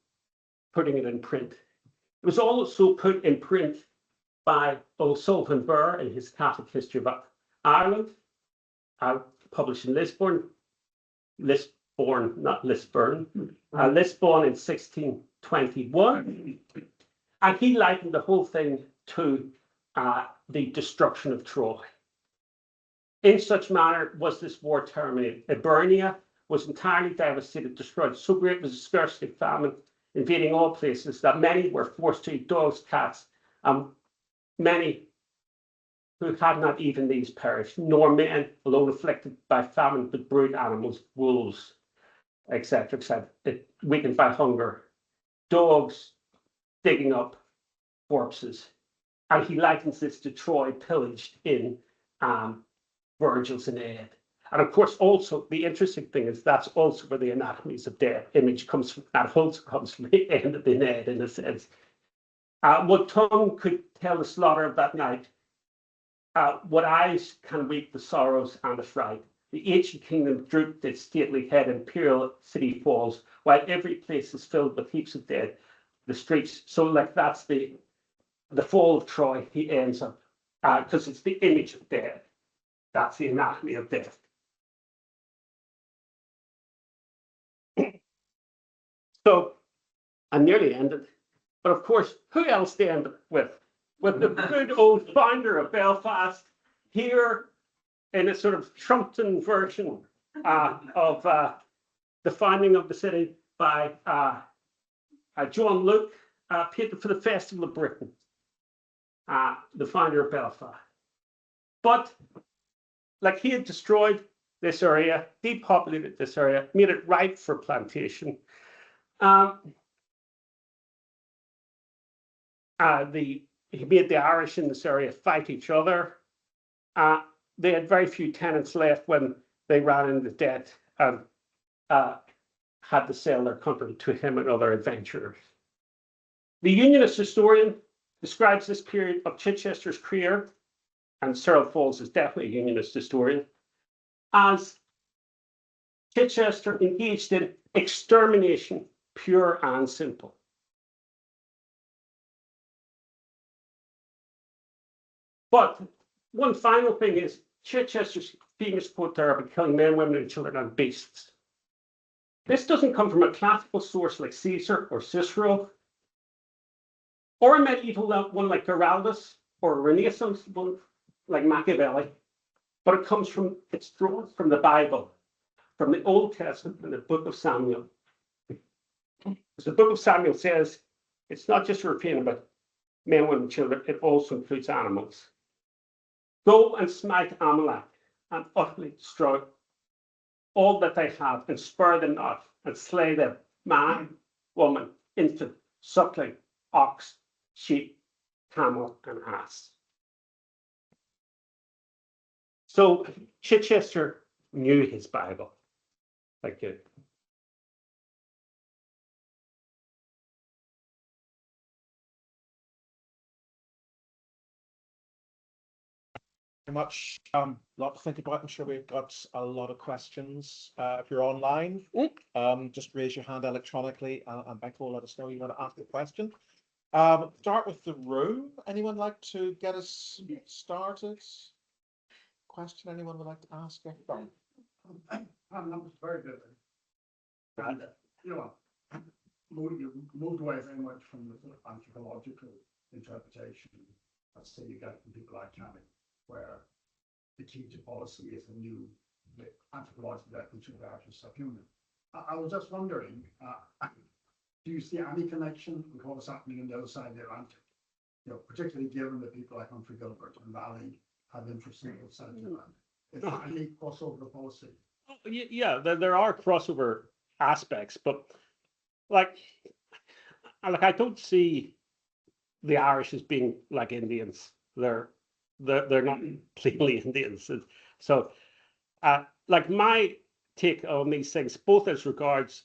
putting it in print. It was also put in print by O'Sullivan Burr in his Catholic History of Ireland, published in Lisbon, not Lisburn, Lisbon in 1621. And he likened the whole thing to the destruction of Troy. In such manner was this war terminated. Hibernia was entirely devastated, destroyed. So great was the scarcity of famine, invading all places, that many were forced to eat dogs, cats, and many who had not even these perished, nor men alone afflicted by famine, but brute animals, wolves. etc., etc., weakened by hunger, dogs digging up corpses. And he likens this to Troy pillaged in Virgil's Aeneid. And of course, also, the interesting thing is that's also where the Anatomies of Death image comes from. That also comes from the end of the Aeneid, in a sense. What tongue could tell the slaughter of that night? What eyes can weep the sorrows and the fright? The ancient kingdom drooped its stately head, imperial city falls, while every place is filled with heaps of dead. The streets, so like that's the fall of Troy. He ends up because it's the image of death. That's the anatomy of death. So I nearly ended, but of course, who else to end with? With the good old founder of Belfast, here in a sort of Trumpton version of the founding of the city by John Luke, painted for the Festival of Britain, the founder of Belfast. But like he had destroyed this area, depopulated this area, made it ripe for plantation. He made the Irish in this area fight each other. They had very few tenants left when they ran into debt and had to sell their country to him and other adventurers. The Unionist historian describes this period of Chichester's career, and Cyril Falls is definitely a Unionist historian, as Chichester engaged in extermination, pure and simple. But one final thing is Chichester's famous quote there about killing men, women, and children and beasts. This doesn't come from a classical source like Caesar or Cicero, or a medieval one like Giraldus, or a Renaissance one like Machiavelli, but it's drawn from the Bible, from the Old Testament, from the Book of Samuel. As the Book of Samuel says, it's not just referring about men, women, and children, it also includes animals. Go and smite Amalek and utterly destroy all that they have, and spare them not, and slay them, man, woman, infant, suckling, ox, sheep, camel, and ass. So Chichester knew his Bible. Thank you. Much a lot to think about. I'm sure we've got a lot of questions. If you're online, just raise your hand electronically, and Michael will let us know you want to ask a question. Start with the room. Anyone like to get us started? Question anyone would like to ask? That was very good. And you know, you moved away very much from the sort of anthropological interpretation. Let's say you get from people like Canning, where the key to policy is a new anthropological definition of art and subhuman. I was just wondering, do you see any connection with what was happening on the other side of the Atlantic? You know, particularly given that people like Humphrey Gilbert and Valley have interest in the side of the Atlantic. Is there any crossover of policy? Yeah, there are crossover aspects, but like I don't see the Irish as being like Indians. They're not plainly Indians. So, like my take on these things, both as regards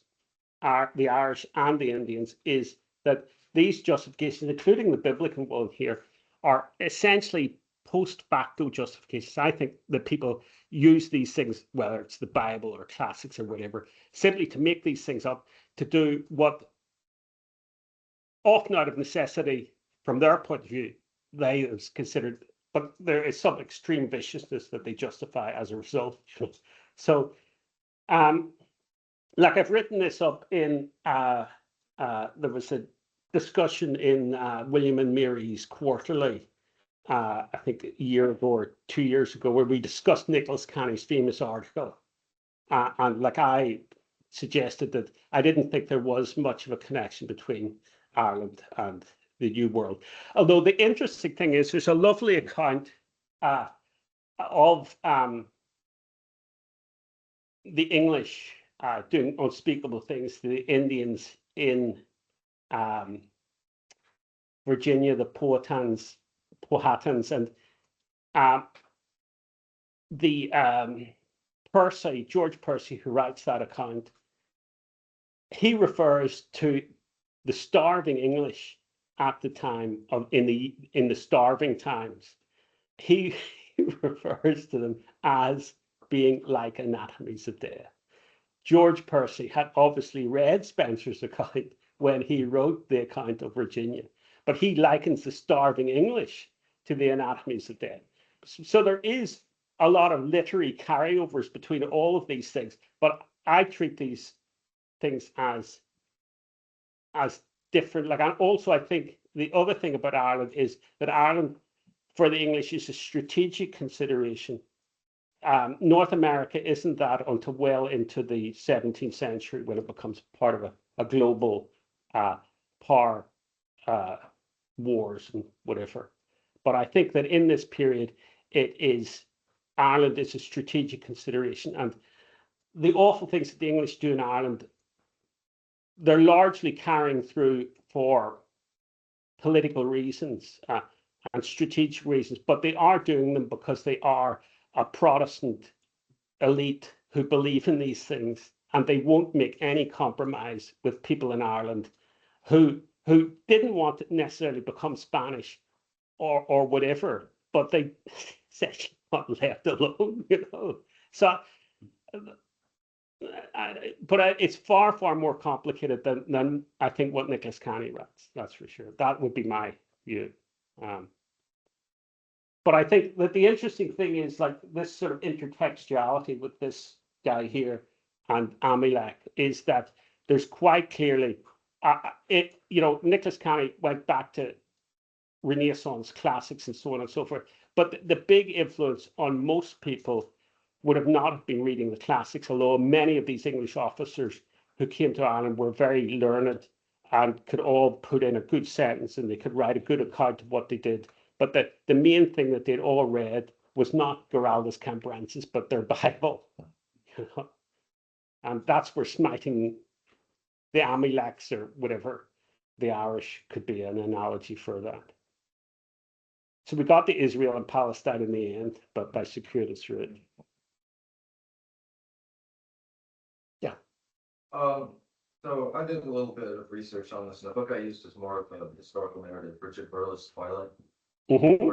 the Irish and the Indians, is that these justifications, including the biblical one here, are essentially post facto justifications. I think that people use these things, whether it's the Bible or classics or whatever, simply to make these things up, to do what often out of necessity, from their point of view, they is considered, but there is some extreme viciousness that they justify as a result. So, like I've written this up in, there was a discussion in William and Mary's Quarterly, I think a year ago or 2 years ago, where we discussed Nicholas Canny's famous article. And like I suggested that I didn't think there was much of a connection between Ireland and the New World. Although the interesting thing is there's a lovely account of the English doing unspeakable things to the Indians in Virginia, the Powhatans, and the Percy, George Percy, who writes that account, he refers to the starving English at the time of in the starving times. He refers to them as being like anatomies of death. George Percy had obviously read Spencer's account when he wrote the account of Virginia, but he likens the starving English to the anatomies of death. So there is a lot of literary carryovers between all of these things, but I treat these things as different. Like, and also I think the other thing about Ireland is that Ireland, for the English, is a strategic consideration. North America isn't that until well into the 17th century, when it becomes part of a global power wars and whatever. But I think that in this period, Ireland is a strategic consideration. And the awful things that the English do in Ireland, they're largely carrying through for political reasons and strategic reasons, but they are doing them because they are a Protestant elite who believe in these things, and they won't make any compromise with people in Ireland who didn't want to necessarily become Spanish or whatever, but they essentially not left alone, you know. So, but it's far more complicated than I think what Nicholas Canny writes. That's for sure. That would be my view. But I think that the interesting thing is, like, this sort of intertextuality with this guy here and Amilek is that there's quite clearly, Nicholas Canny went back to Renaissance classics and so on and so forth. But the big influence on most people would have not been reading the classics, although many of these English officers who came to Ireland were very learned and could all put in a good sentence, and they could write a good account of what they did. But the main thing that they'd all read was not Giraldus Cambrensis, but their Bible. You know? And that's where smiting the Amileks or whatever, the Irish, could be an analogy for that. So we got to Israel and Palestine in the end, but by circuitous route. Yeah. So I did a little bit of research on this, and the book I used is more of a historical narrative, Richard Burles' Twilight. Mm-hmm.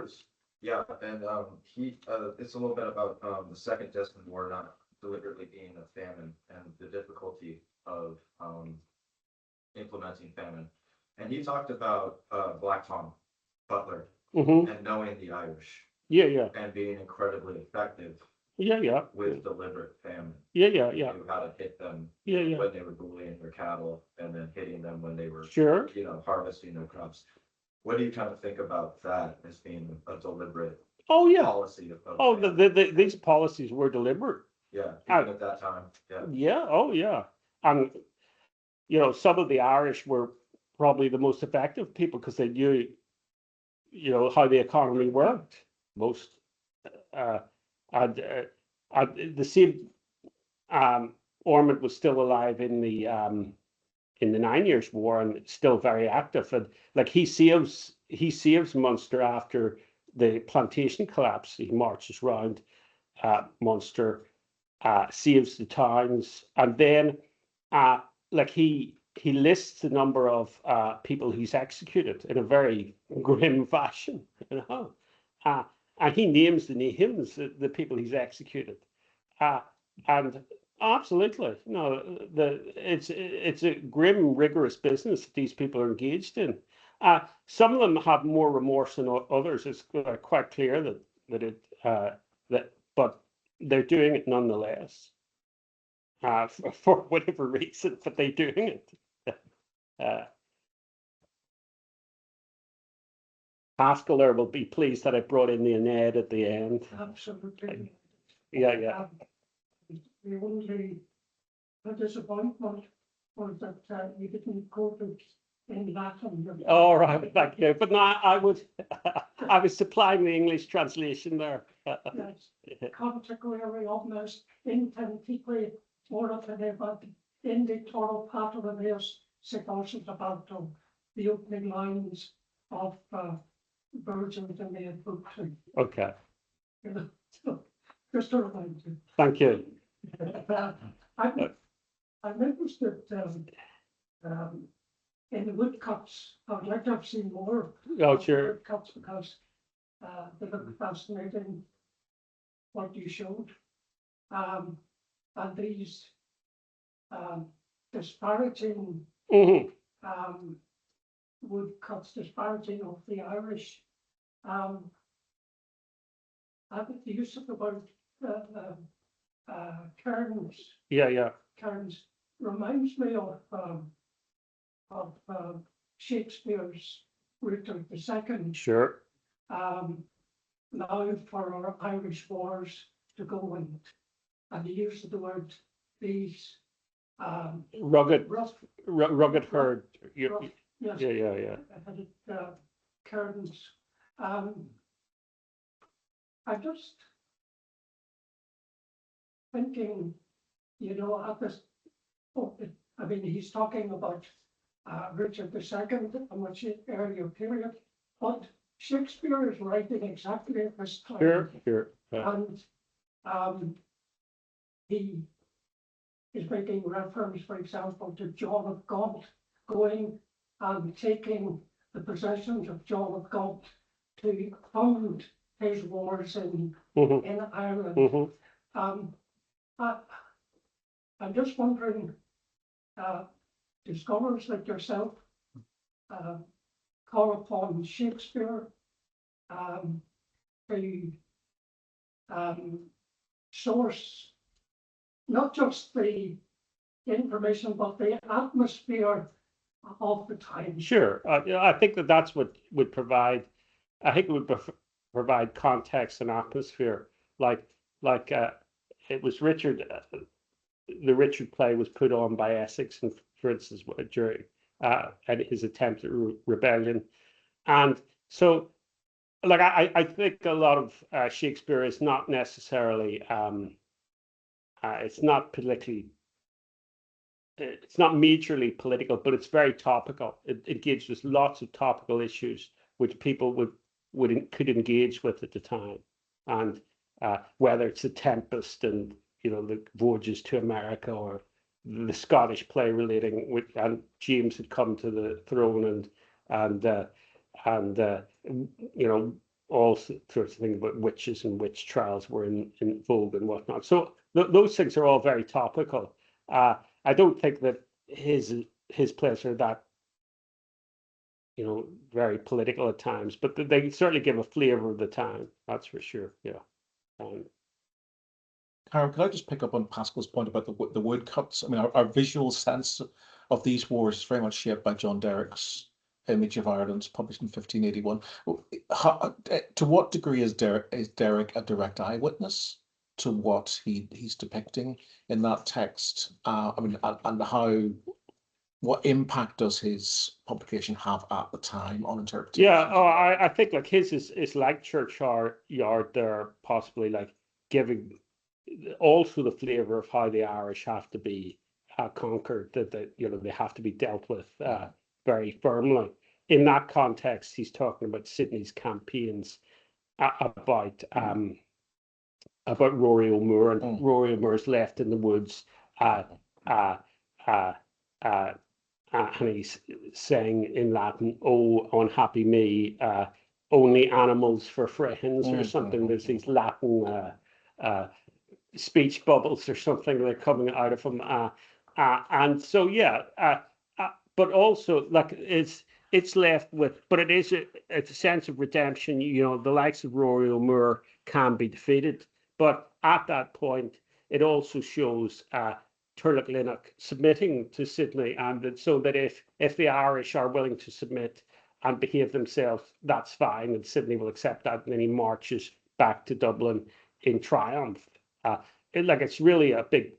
Yeah, and it's a little bit about the Second Desmond War not deliberately being a famine and the difficulty of implementing famine. And he talked about Black Tom Butler and knowing the Irish. Yeah. And being incredibly effective. Yeah. With deliberate famine. Yeah. Knew how to hit them when they were bullying their cattle, and then hitting them when they were harvesting their crops. What do you kind of think about that as being a deliberate policy? These policies were deliberate. Yeah, even at that time. Yeah. And, some of the Irish were probably the most effective people because they knew, how the economy worked. Most, the same, Ormond was still alive in the 9 Years' War and still very active, and like he saves Munster after the plantation collapse. He marches around Munster, saves the towns, and then he lists the number of people he's executed in a very grim fashion, and he names the names the people he's executed, and. Absolutely, it's a grim, rigorous business that these people are engaged in. Some of them have more remorse than others. It's quite clear but they're doing it nonetheless, for whatever reason. But they're doing it. Pascal there will be pleased that I brought in the Aeneid at the end. Absolutely. Yeah. The only disappointment was that you didn't go to in Latin. All right, thank you. But no, I was supplying the English translation there. Yes, consequently, almost infinitely ora tenevat indictoro patrones sequoias about the opening lines of Virgin in the book. Okay. You know, so just to remind you. Thank you. I'm interested in the woodcuts. I'd like to have seen more of the woodcuts because they look fascinating. What you showed, and these disparaging woodcuts, disparaging of the Irish. I think the use of the word cairns. Cairns reminds me of Shakespeare's Richard II. Sure. Now for our Irish wars to go and the use of the word these rugged herd. Rough, yes. Yeah. Cairns. I'm just thinking, you know, at this point, I mean, he's talking about Richard II, a much earlier period, but Shakespeare is writing exactly at this time. Sure. And he is making reference, for example, to John of Gaunt going and taking the possessions of John of Gaunt to fund his wars in Ireland. I'm just wondering, do scholars like yourself call upon Shakespeare to source not just the information but the atmosphere of the time? Sure. I think that's what would provide. I think it would provide context and atmosphere. Like it was Richard. The Richard play was put on by Essex, and for instance, during his attempt at rebellion, and so, like I think a lot of Shakespeare is not necessarily. It's not politically. It's not majorly political, but it's very topical. It gives us lots of topical issues which people could engage with at the time, and whether it's a Tempest and the voyages to America, or the Scottish play relating with and James had come to the throne, and all sorts of things about witches and witch trials were in vogue and whatnot. So those things are all very topical. I don't think that his plays are that very political at times, but they certainly give a flavor of the time. That's for sure. Yeah. Hiram, can I just pick up on Pascal's point about the woodcuts? I mean, our visual sense of these wars is very much shaped by John Derrick's Image of Ireland, published in 1581. To what degree is Derrick a direct eyewitness to what he's depicting in that text? I mean, and what impact does his publication have at the time on interpretation? Yeah, I think like his is like Churchyard there, possibly like giving also the flavor of how the Irish have to be conquered, that they have to be dealt with very firmly. In that context, he's talking about Sidney's campaigns about Rory O'Moore, and Rory O'Moore's left in the woods, and he's saying in Latin, "Oh, unhappy me, only animals for friends," or something. There's these Latin speech bubbles or something that are coming out of him, and so but also like it's left with, but it's a sense of redemption. The likes of Rory O'Moore can be defeated, but at that point, it also shows Turlough Linnock submitting to Sidney, and so that if the Irish are willing to submit and behave themselves, that's fine, and Sidney will accept that, and then he marches back to Dublin in triumph. It's really a big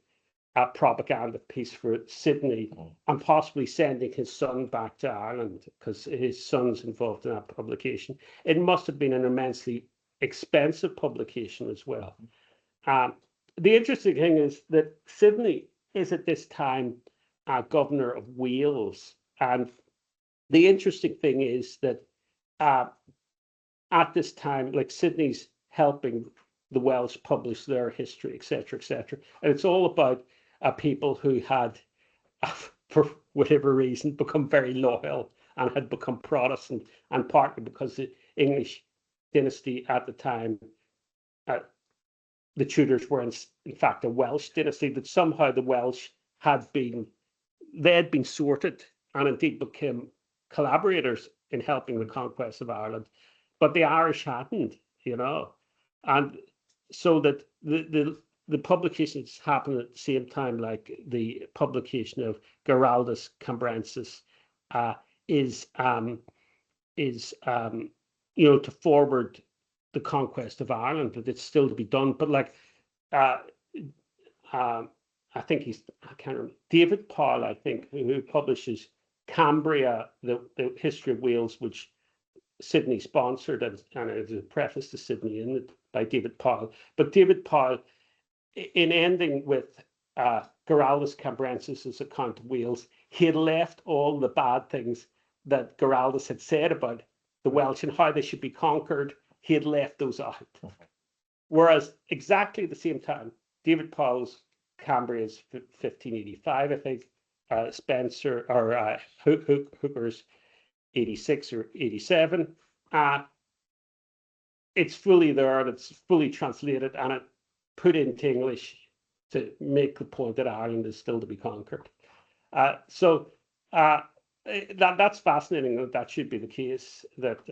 propaganda piece for Sidney, and possibly sending his son back to Ireland, because his son's involved in that publication. It must have been an immensely expensive publication as well. The interesting thing is that Sidney is at this time governor of Wales. And the interesting thing is that at this time, like Sydney's helping the Welsh publish their history, etc., etc. And it's all about people who had, for whatever reason, become very loyal and had become Protestant, and partly because the English dynasty at the time, the Tudors were in fact a Welsh dynasty, that somehow the Welsh had been sorted and indeed became collaborators in helping the conquest of Ireland, but the Irish hadn't, and so that the publications happen at the same time, like the publication of Giraldus Cambrensis is to forward the conquest of Ireland, but it's still to be done. But like I think I can't remember, David Powell, I think, who publishes Cambria, the history of Wales, which Sydney sponsored, and there's a preface to Sydney in it by David Powell. But David Powell, in ending with Giraldus Cambrensis' account of Wales, he had left all the bad things that Giraldus had said about the Welsh and how they should be conquered. He had left those out. Whereas exactly at the same time, David Powell's Cambria is 1585, I think. Spencer or Hooker's 86 or 87. It's fully there and it's fully translated and it put into English to make the point that Ireland is still to be conquered. So that's fascinating. That should be the case. That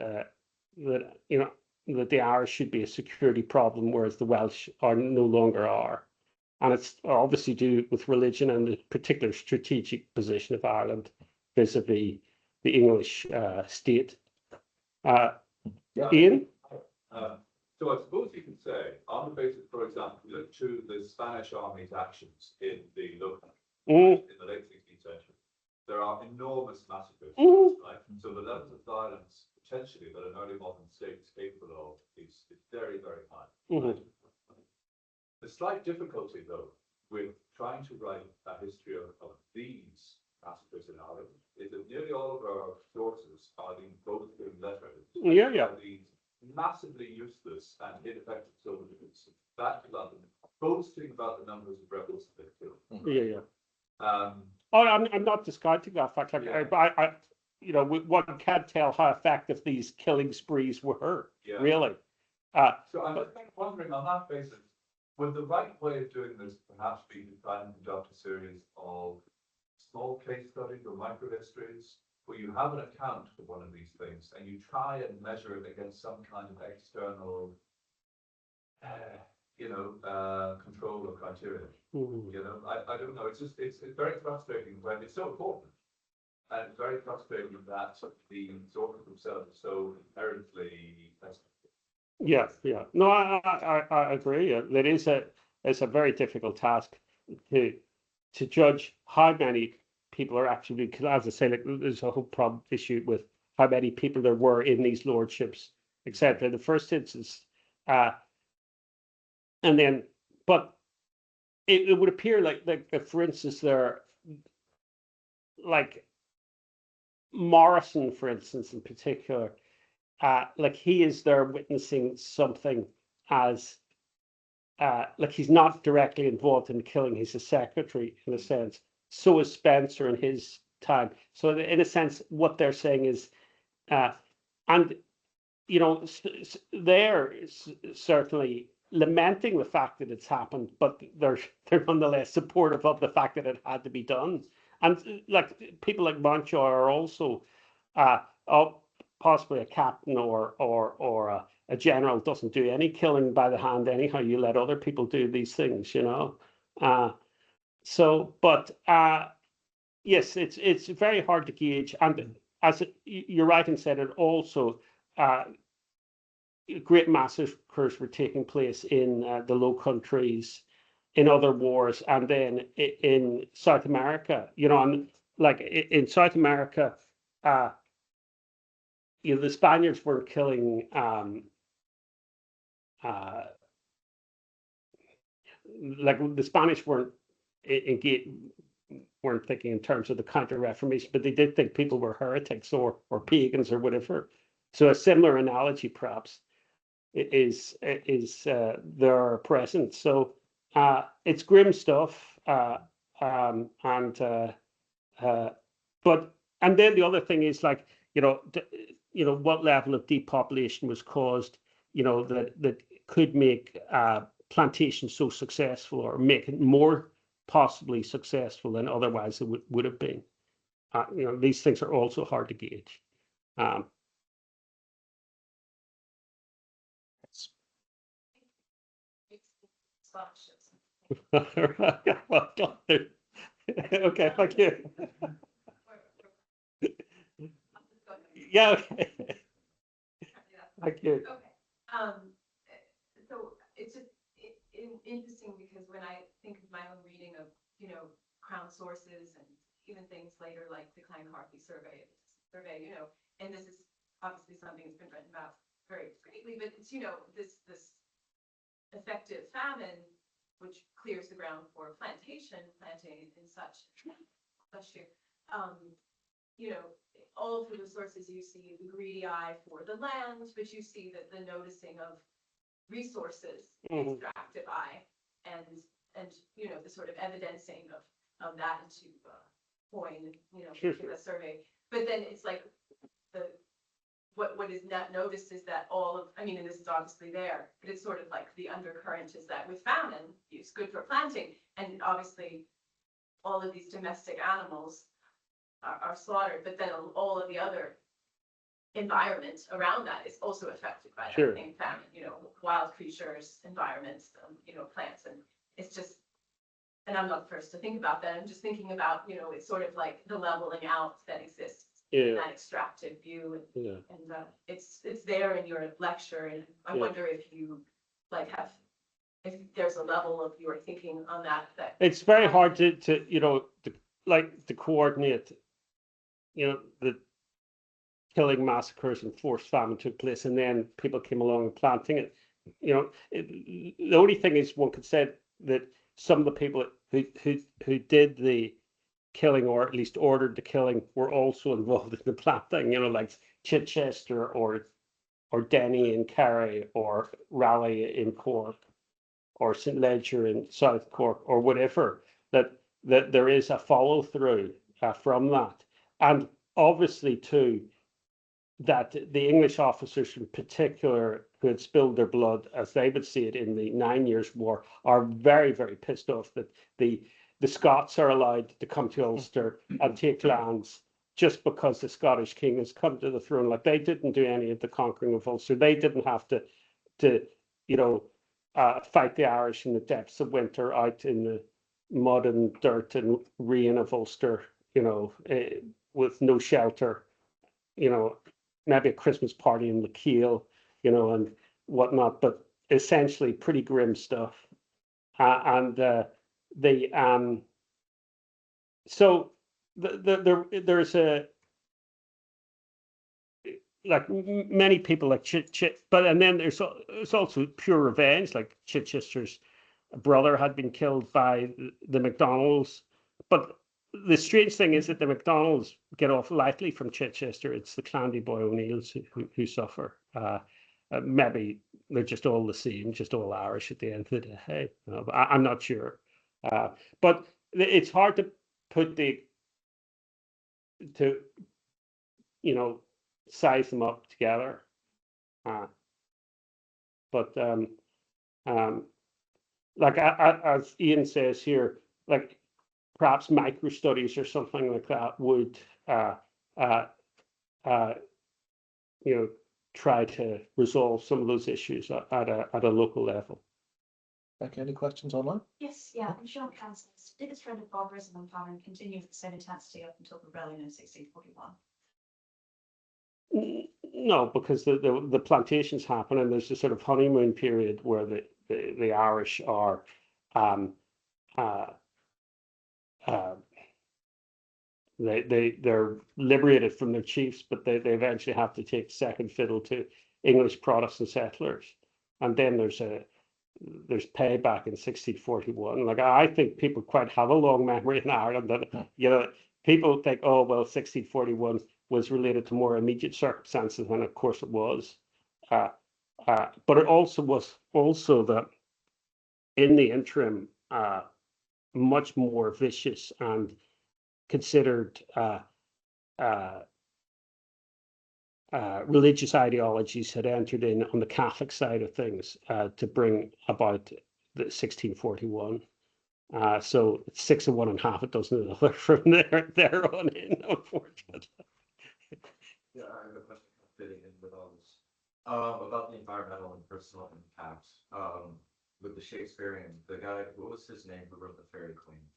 the Irish should be a security problem, whereas the Welsh are no longer are. And it's obviously due with religion and the particular strategic position of Ireland vis-a-vis the English state. Ian? So I suppose you can say, on the basis, for example, to the Spanish army's actions in the Low Countries in the late 16th century, there are enormous massacres, right? So the levels of violence potentially that an early modern state is capable of is very, very high. Right? The slight difficulty, though, with trying to write a history of these massacres in Ireland is that nearly all of our sources are the boasting letters. These massively useless and ineffective soldiers back to London, boasting about the numbers of rebels that they killed. I'm not discounting that fact. One can't tell how effective these killing sprees were. Really. So I'm just kind of wondering on that basis, would the right way of doing this perhaps be to try and conduct a series of small case studies or micro-histories where you have an account of one of these things and you try and measure it against some kind of external, control or criteria? I don't know. It's very frustrating when it's so important, and it's very frustrating that the sources themselves are so inherently. No, I agree. It's a very difficult task to judge how many people are actually, because as I say, like, there's a whole problem issue with how many people there were in these lordships, etc. In the first instance, and then, but it would appear like for instance, there, like Morrison, for instance, in particular, like he is there witnessing something as like he's not directly involved in killing, he's a secretary in a sense. So is Spencer in his time. So in a sense, what they're saying is, and they're certainly lamenting the fact that it's happened, but they're nonetheless supportive of the fact that it had to be done. And like people like Mountjoy are also possibly a captain or a general doesn't do any killing by the hand anyhow. You let other people do these things, So, but yes, it's very hard to gauge. And as you're right and said, it also great massacres were taking place in the Low Countries, in other wars, and then in South America. And like in South America, the Spaniards were killing like the Spanish weren't weren't thinking in terms of the Counter-Reformation, but they did think people were heretics or pagans or whatever. So a similar analogy, perhaps, is there present. So it's grim stuff, but and then the other thing is, like, what level of depopulation was caused, that could make plantation so successful, or make it more possibly successful than otherwise it would have been. These things are also hard to gauge. Well done. Okay, thank you. Yeah, okay. Thank you. Okay. So it's just interesting, because when I think of my own reading of, Crown sources and even things later like the Klein-Hartley survey, and this is obviously something that's been written about very greatly, but it's, this effective famine, which clears the ground for planting and such. All through the sources you see the greedy eye for the land, but you see that the noticing of resources, extractive eye, and the sort of evidencing of that into coin, Sure. a survey. But then it's like what is not noticed is that and this is obviously there, but it's sort of like the undercurrent is that with famine, it's good for planting, and obviously all of these domestic animals are slaughtered, but then all of the other environment around that is also affected by that same famine, wild creatures, environments, plants, and it's just, and I'm not the first to think about that. I'm just thinking about, it's sort of like the leveling out that exists in that extractive view, and it's there in your lecture, and I wonder if you if there's a level of your thinking on that. It's very hard to coordinate, the killing, massacres, and forced famine took place, and then people came along and planting it. The only thing is, one could say that some of the people who did the killing, or at least ordered the killing, were also involved in the planting. Like Chichester or Denny in Kerry, or Raleigh in Cork, or St. Leger in South Cork, or whatever. That there is a follow through from that, and obviously too, that the English officers in particular, who had spilled their blood, as they would see it, in the 9 Years' War, are very, very pissed off that the Scots are allowed to come to Ulster and take lands just because the Scottish king has come to the throne. Like, they didn't do any of the conquering of Ulster. They didn't have to fight the Irish in the depths of winter, out in the mud and dirt and rain of Ulster, with no shelter, maybe a Christmas party in Lakeal, and whatnot, but essentially pretty grim stuff. So there's many people like and then there's also pure revenge, like Chichester's brother had been killed by the MacDonalds, but the strange thing is that the MacDonalds get off lightly from Chichester. It's the Clandy Boy O'Neills who suffer. Maybe they're just all the same, just all Irish at the end of the day. I'm not sure. But it's hard to put size them up together. But as Ian says here, like, perhaps micro studies or something like that would try to resolve some of those issues at a local level. Becky, any questions online? Yes, yeah. And Sean Can says, did this trend of barbarism and famine continue with the same intensity up until the rebellion in 1641? No, because the plantations happen, and there's a sort of honeymoon period where the Irish are they're liberated from their chiefs, but they eventually have to take second fiddle to English Protestant settlers, and then there's there's payback in 1641. Like I think people quite have a long memory in Ireland that, you know, people think, oh, well, 1641 was related to more immediate circumstances, and of course it was. But it also was that in the interim, much more vicious and considered religious ideologies had entered in on the Catholic side of things to bring about the 1641. So it's 6 of one and half a dozen another from there on in, unfortunately. Yeah, I have a question fitting in with all this. About the environmental and personal impacts. With the Shakespearean, the guy, what was his name who wrote the Fairy Queen?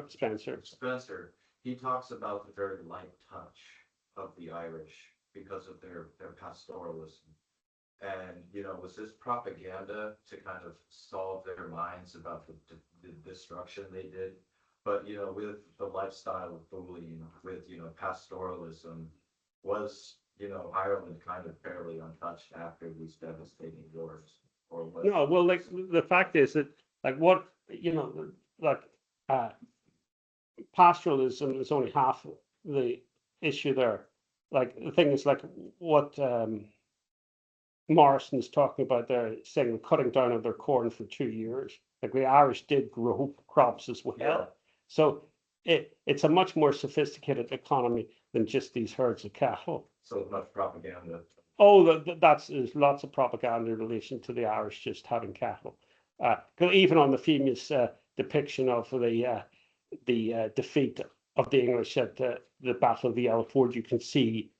Spencer. He talks about the very light touch of the Irish because of their pastoralism. And, you know, was this propaganda to kind of solve their minds about the destruction they did? But, you know, with the lifestyle of bullying, with, you know, pastoralism, was, you know, Ireland kind of fairly untouched after these devastating wars? Or was no, well, like the fact is that, like, what, you know, like pastoralism is only half the issue there. Like the thing is, like what Morrison is talking about there, saying cutting down on their corn for 2 years. Like the Irish did grow crops as well. Yeah. So it's a much more sophisticated economy than just these herds of cattle. So much propaganda. Oh, there's lots of propaganda in relation to the Irish just having cattle. Even on the famous depiction of the defeat of the English at the Battle of the Yellow Ford, you can see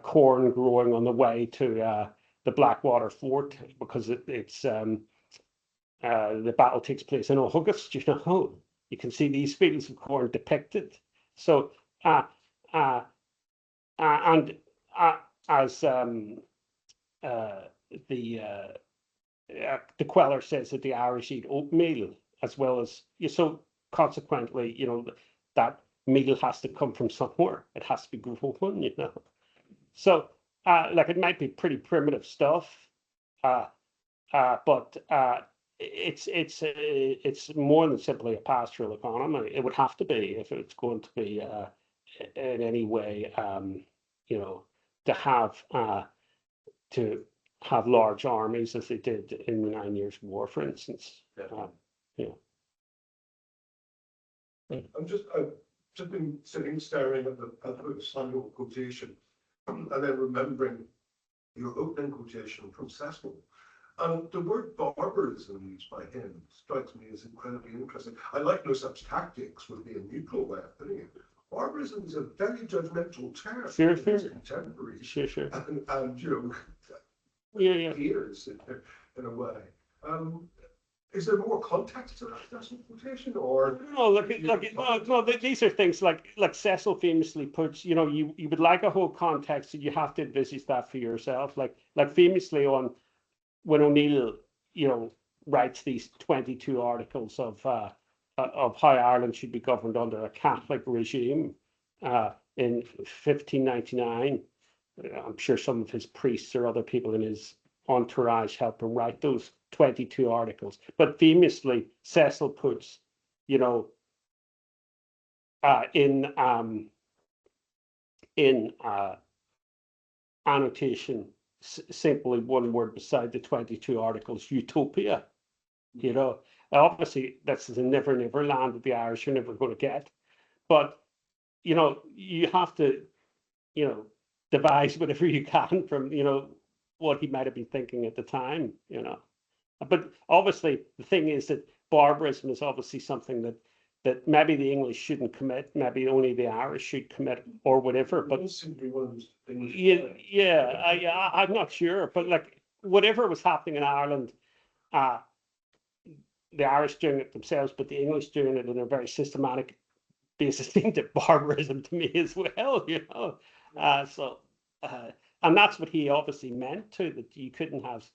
corn growing on the way to the Blackwater Fort, because it's the battle takes place in August. You know, you can see these fields of corn depicted. So and as the Queller says that the Irish eat oatmeal as well as, so consequently, you know, that meal has to come from somewhere. It has to be grown, you know. So like it might be pretty primitive stuff, but it's more than simply a pastoral economy. It would have to be if it's going to be in any way, you know, to have large armies as they did in the 9 Years' War, for instance. Yeah. I've just been sitting staring at the Samuel quotation, and then remembering your opening quotation from Cecil. And the word barbarism used by him strikes me as incredibly interesting. I like no such tactics would be a neutral way of putting it. Barbarism is a very judgmental term. Sure. Contemporary. Sure. And you know, years in a way. Is there more context to that Cecil quotation, or no? These are things like Cecil famously puts. You know, you would like a whole context, and you have to envisage that for yourself. Like famously on when O'Neill, you know, writes these 22 articles of how Ireland should be governed under a Catholic regime in 1599. I'm sure some of his priests or other people in his entourage helped him write those 22 articles. But famously, Cecil puts, you know, in annotation, simply one word beside the 22 articles, utopia. You know, obviously this is a never land that the Irish are never going to get. But, you know, you have to, you know, devise whatever you can from, you know, what he might have been thinking at the time, you know. But obviously the thing is that barbarism is obviously something that maybe the English shouldn't commit, maybe only the Irish should commit or whatever. But I'm not sure. But like whatever was happening in Ireland, the Irish doing it themselves, but the English doing it in a very systematic basis seemed to barbarism to me as well, you know. And that's what he obviously meant too, that you couldn't have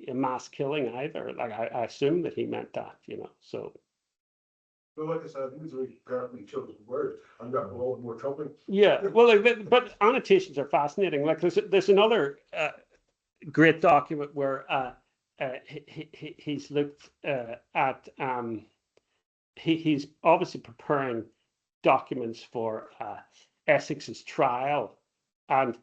a mass killing either. Like I assume that he meant that, you know. So. Well, like I said, I think it's a very carefully chosen word. I'm got a lot more troubling. Yeah, well, but annotations are fascinating. Like there's another great document where he's looked at he's obviously preparing documents for Essex's trial, and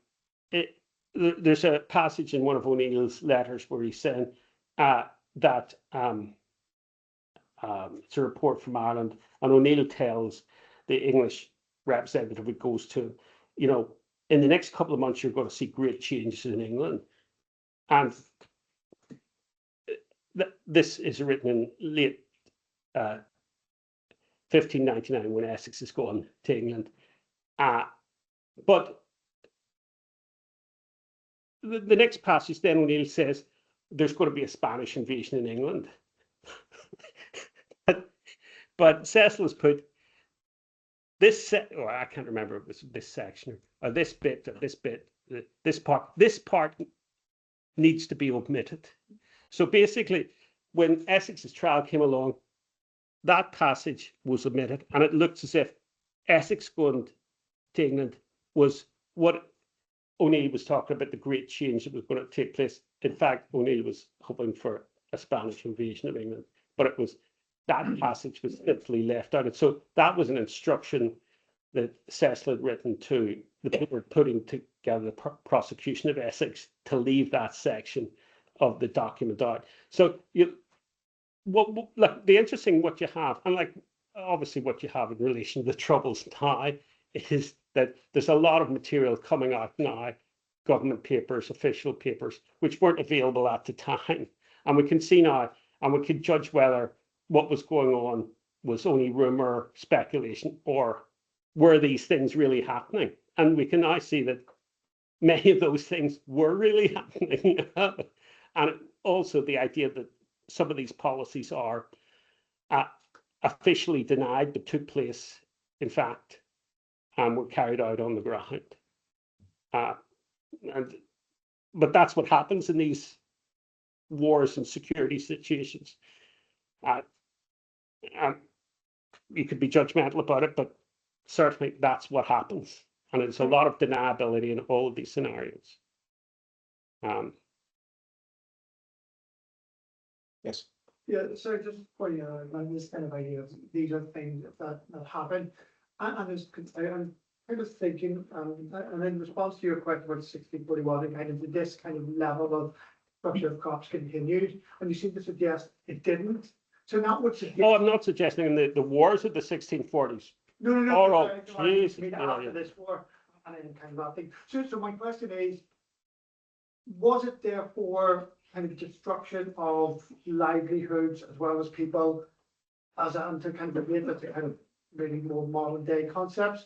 there's a passage in one of O'Neill's letters where he's saying that it's a report from Ireland, and O'Neill tells the English representative it goes to, you know, in the next couple of months you're going to see great changes in England, and this is written in late 1599 when Essex is going to England, but the next passage then O'Neill says there's going to be a Spanish invasion in England. But Cecil has put this, I can't remember if it was this section or this bit, this part needs to be omitted. So basically, when Essex's trial came along, that passage was omitted, and it looks as if Essex going to England was what O'Neill was talking about, the great change that was going to take place. In fact, O'Neill was hoping for a Spanish invasion of England, but it was that passage was simply left out. And so that was an instruction that Cecil had written to the people putting together the prosecution of Essex to leave that section of the document out. So look, the interesting what you have, and like obviously what you have in relation to the Troubles now, is that there's a lot of material coming out now, government papers, official papers, which weren't available at the time. And we can see now, and we can judge whether what was going on was only rumor, speculation, or were these things really happening? And we can now see that many of those things were really happening. And also the idea that some of these policies are officially denied, but took place, in fact, and were carried out on the ground. But that's what happens in these wars and security situations. You could be judgmental about it, but certainly that's what happens. And it's a lot of deniability in all of these scenarios. Yes. Yeah, so just for you, like this kind of idea of these are things that happen, and I'm kind of thinking, and in response to your question about 1641 and kind of this kind of level of structure of crops continued, and you seem to suggest it didn't. So that would suggest. Oh, I'm not suggesting in the wars of the 1640s. No. Oh, geez. After this war, and then kind of that thing. So my question is, was it therefore kind of destruction of livelihoods as well as people, as to kind of relate that to kind of really more modern day concepts,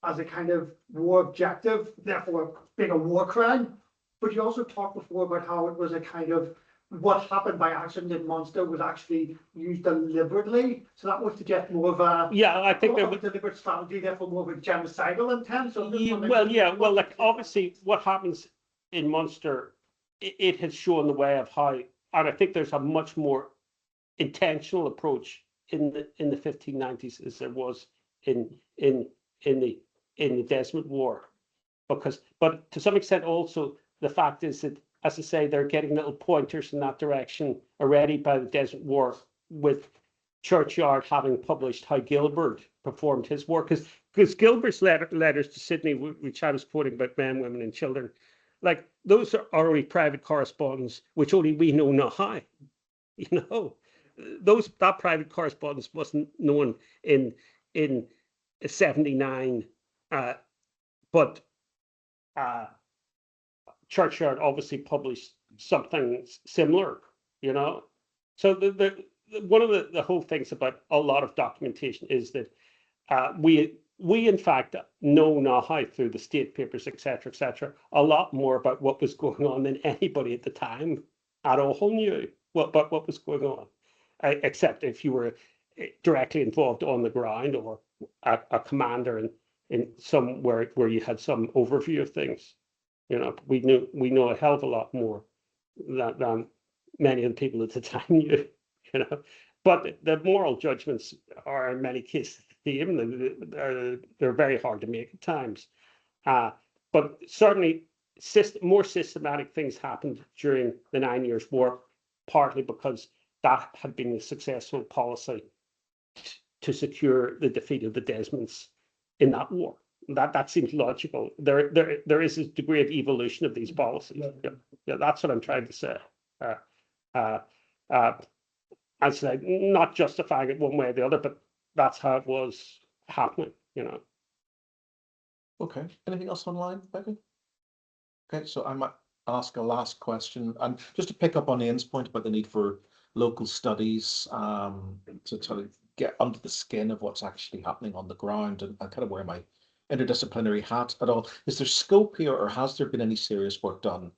as a kind of war objective, therefore being a war crime? But you also talked before about how it was a kind of what happened by accident in Munster was actually used deliberately. So that would suggest more of a I think there was deliberate strategy, therefore more of a genocidal intent. So well, like obviously what happens in Munster, it has shown the way of how, and I think there's a much more intentional approach in the 1590s as there was in the Desmond War, but to some extent also the fact is that, as I say, they're getting little pointers in that direction already by the Desmond War, with Churchyard having published how Gilbert performed his work, because Gilbert's letters to Sydney, which I was quoting about men, women, and children, like those are already private correspondence, which only we know now. You know, that private correspondence wasn't known in 79, but Churchyard obviously published something similar. You know, so one of the whole things about a lot of documentation is that we in fact know now how, through the state papers, etc., a lot more about what was going on than anybody at the time at all knew what was going on, except if you were directly involved on the ground or a commander in somewhere where you had some overview of things. You know, we know a hell of a lot more than many of the people at the time knew. You know, but the moral judgments are in many cases the same. They're very hard to make at times. But certainly more systematic things happened during the 9 Years' War. partly because that had been a successful policy to secure the defeat of the Desmonds in that war. That seems logical. There is a degree of evolution of these policies. Yeah, that's what I'm trying to say. I said, not justifying it one way or the other, but that's how it was happening, you know. Okay. Anything else online, Becky? Okay, so I might ask a last question, and just to pick up on Ian's point about the need for local studies to sort of get under the skin of what's actually happening on the ground, and kind of wear my interdisciplinary hat at all. Is there scope here, or has there been any serious work done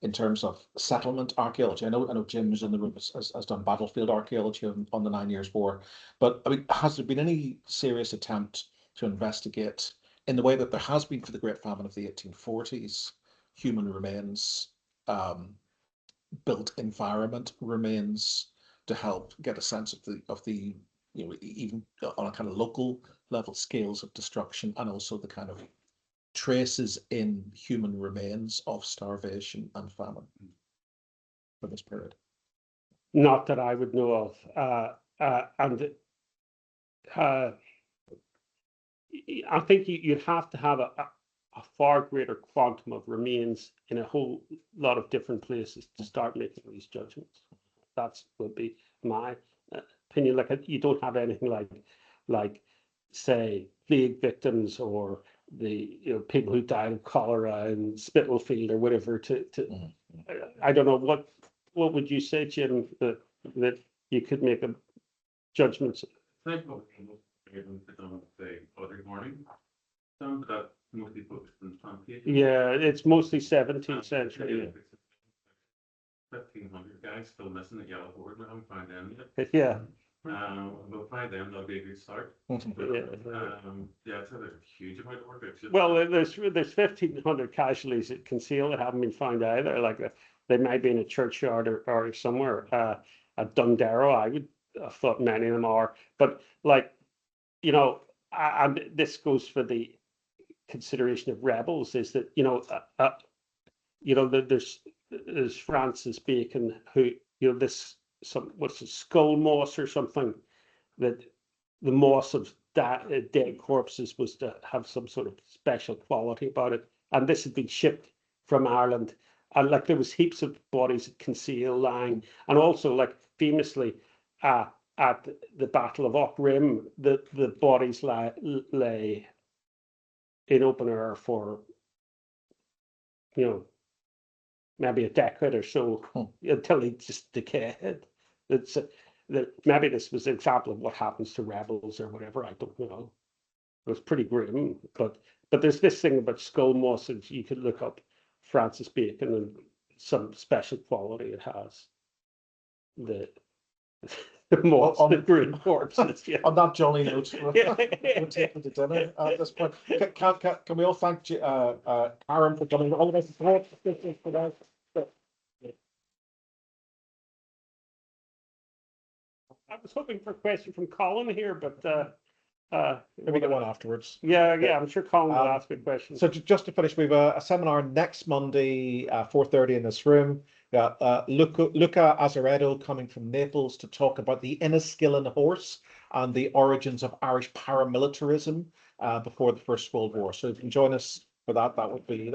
in terms of settlement archaeology? I know Jim is in the room, has done battlefield archaeology on the 9 Years' War, but I mean, has there been any serious attempt to investigate, in the way that there has been for the Great Famine of the 1840s, human remains, built environment remains, to help get a sense of the you know, even on a kind of local level, scales of destruction, and also the kind of traces in human remains of starvation and famine for this period? Not that I would know of. I think you'd have to have a far greater quantum of remains in a whole lot of different places to start making these judgments. That would be my opinion. Like, you don't have anything like say plague victims, or the people who died of cholera in Spitalfield or whatever. I don't know, what would you say, Jim, that you could make a judgment? Yeah, it's mostly 17th century. 1,500 guys still missing at Yellow Board. We haven't found them yet. Yeah. We'll find them. That'll be a good start. Yeah, it's a huge amount of work. Well, there's 1,500 casualties at Conceal that haven't been found either. Like, they might be in a churchyard or somewhere. At Dundero, I would have thought many of them are. But, like, and this goes for the consideration of rebels, is that there's Francis Bacon, who what's a skull moss or something, that the moss of dead corpses was to have some sort of special quality about it, and this had been shipped from Ireland, and like there was heaps of bodies at Conceal lying, and also like famously at the Battle of Aughrim, the bodies lay in open air for maybe a decade or so, until they just decayed. Maybe this was an example of what happens to rebels or whatever. I don't know. It was pretty grim, but there's this thing about skull moss, and you could look up Francis Bacon and some special quality it has. The moss, the green corpses. Yeah. On that jolly note, we'll take them to dinner at this point. Can we all thank Hiram for coming? All of us for that. I was hoping for a question from Colin here, but maybe get one afterwards. Yeah, I'm sure Colin will ask a question. So just to finish, we have a seminar next Monday, 4:30 in this room. Luca Azeredo coming from Naples to talk about the Enniskillen horse and the origins of Irish paramilitarism before the First World War. So if you can join us for that, that would be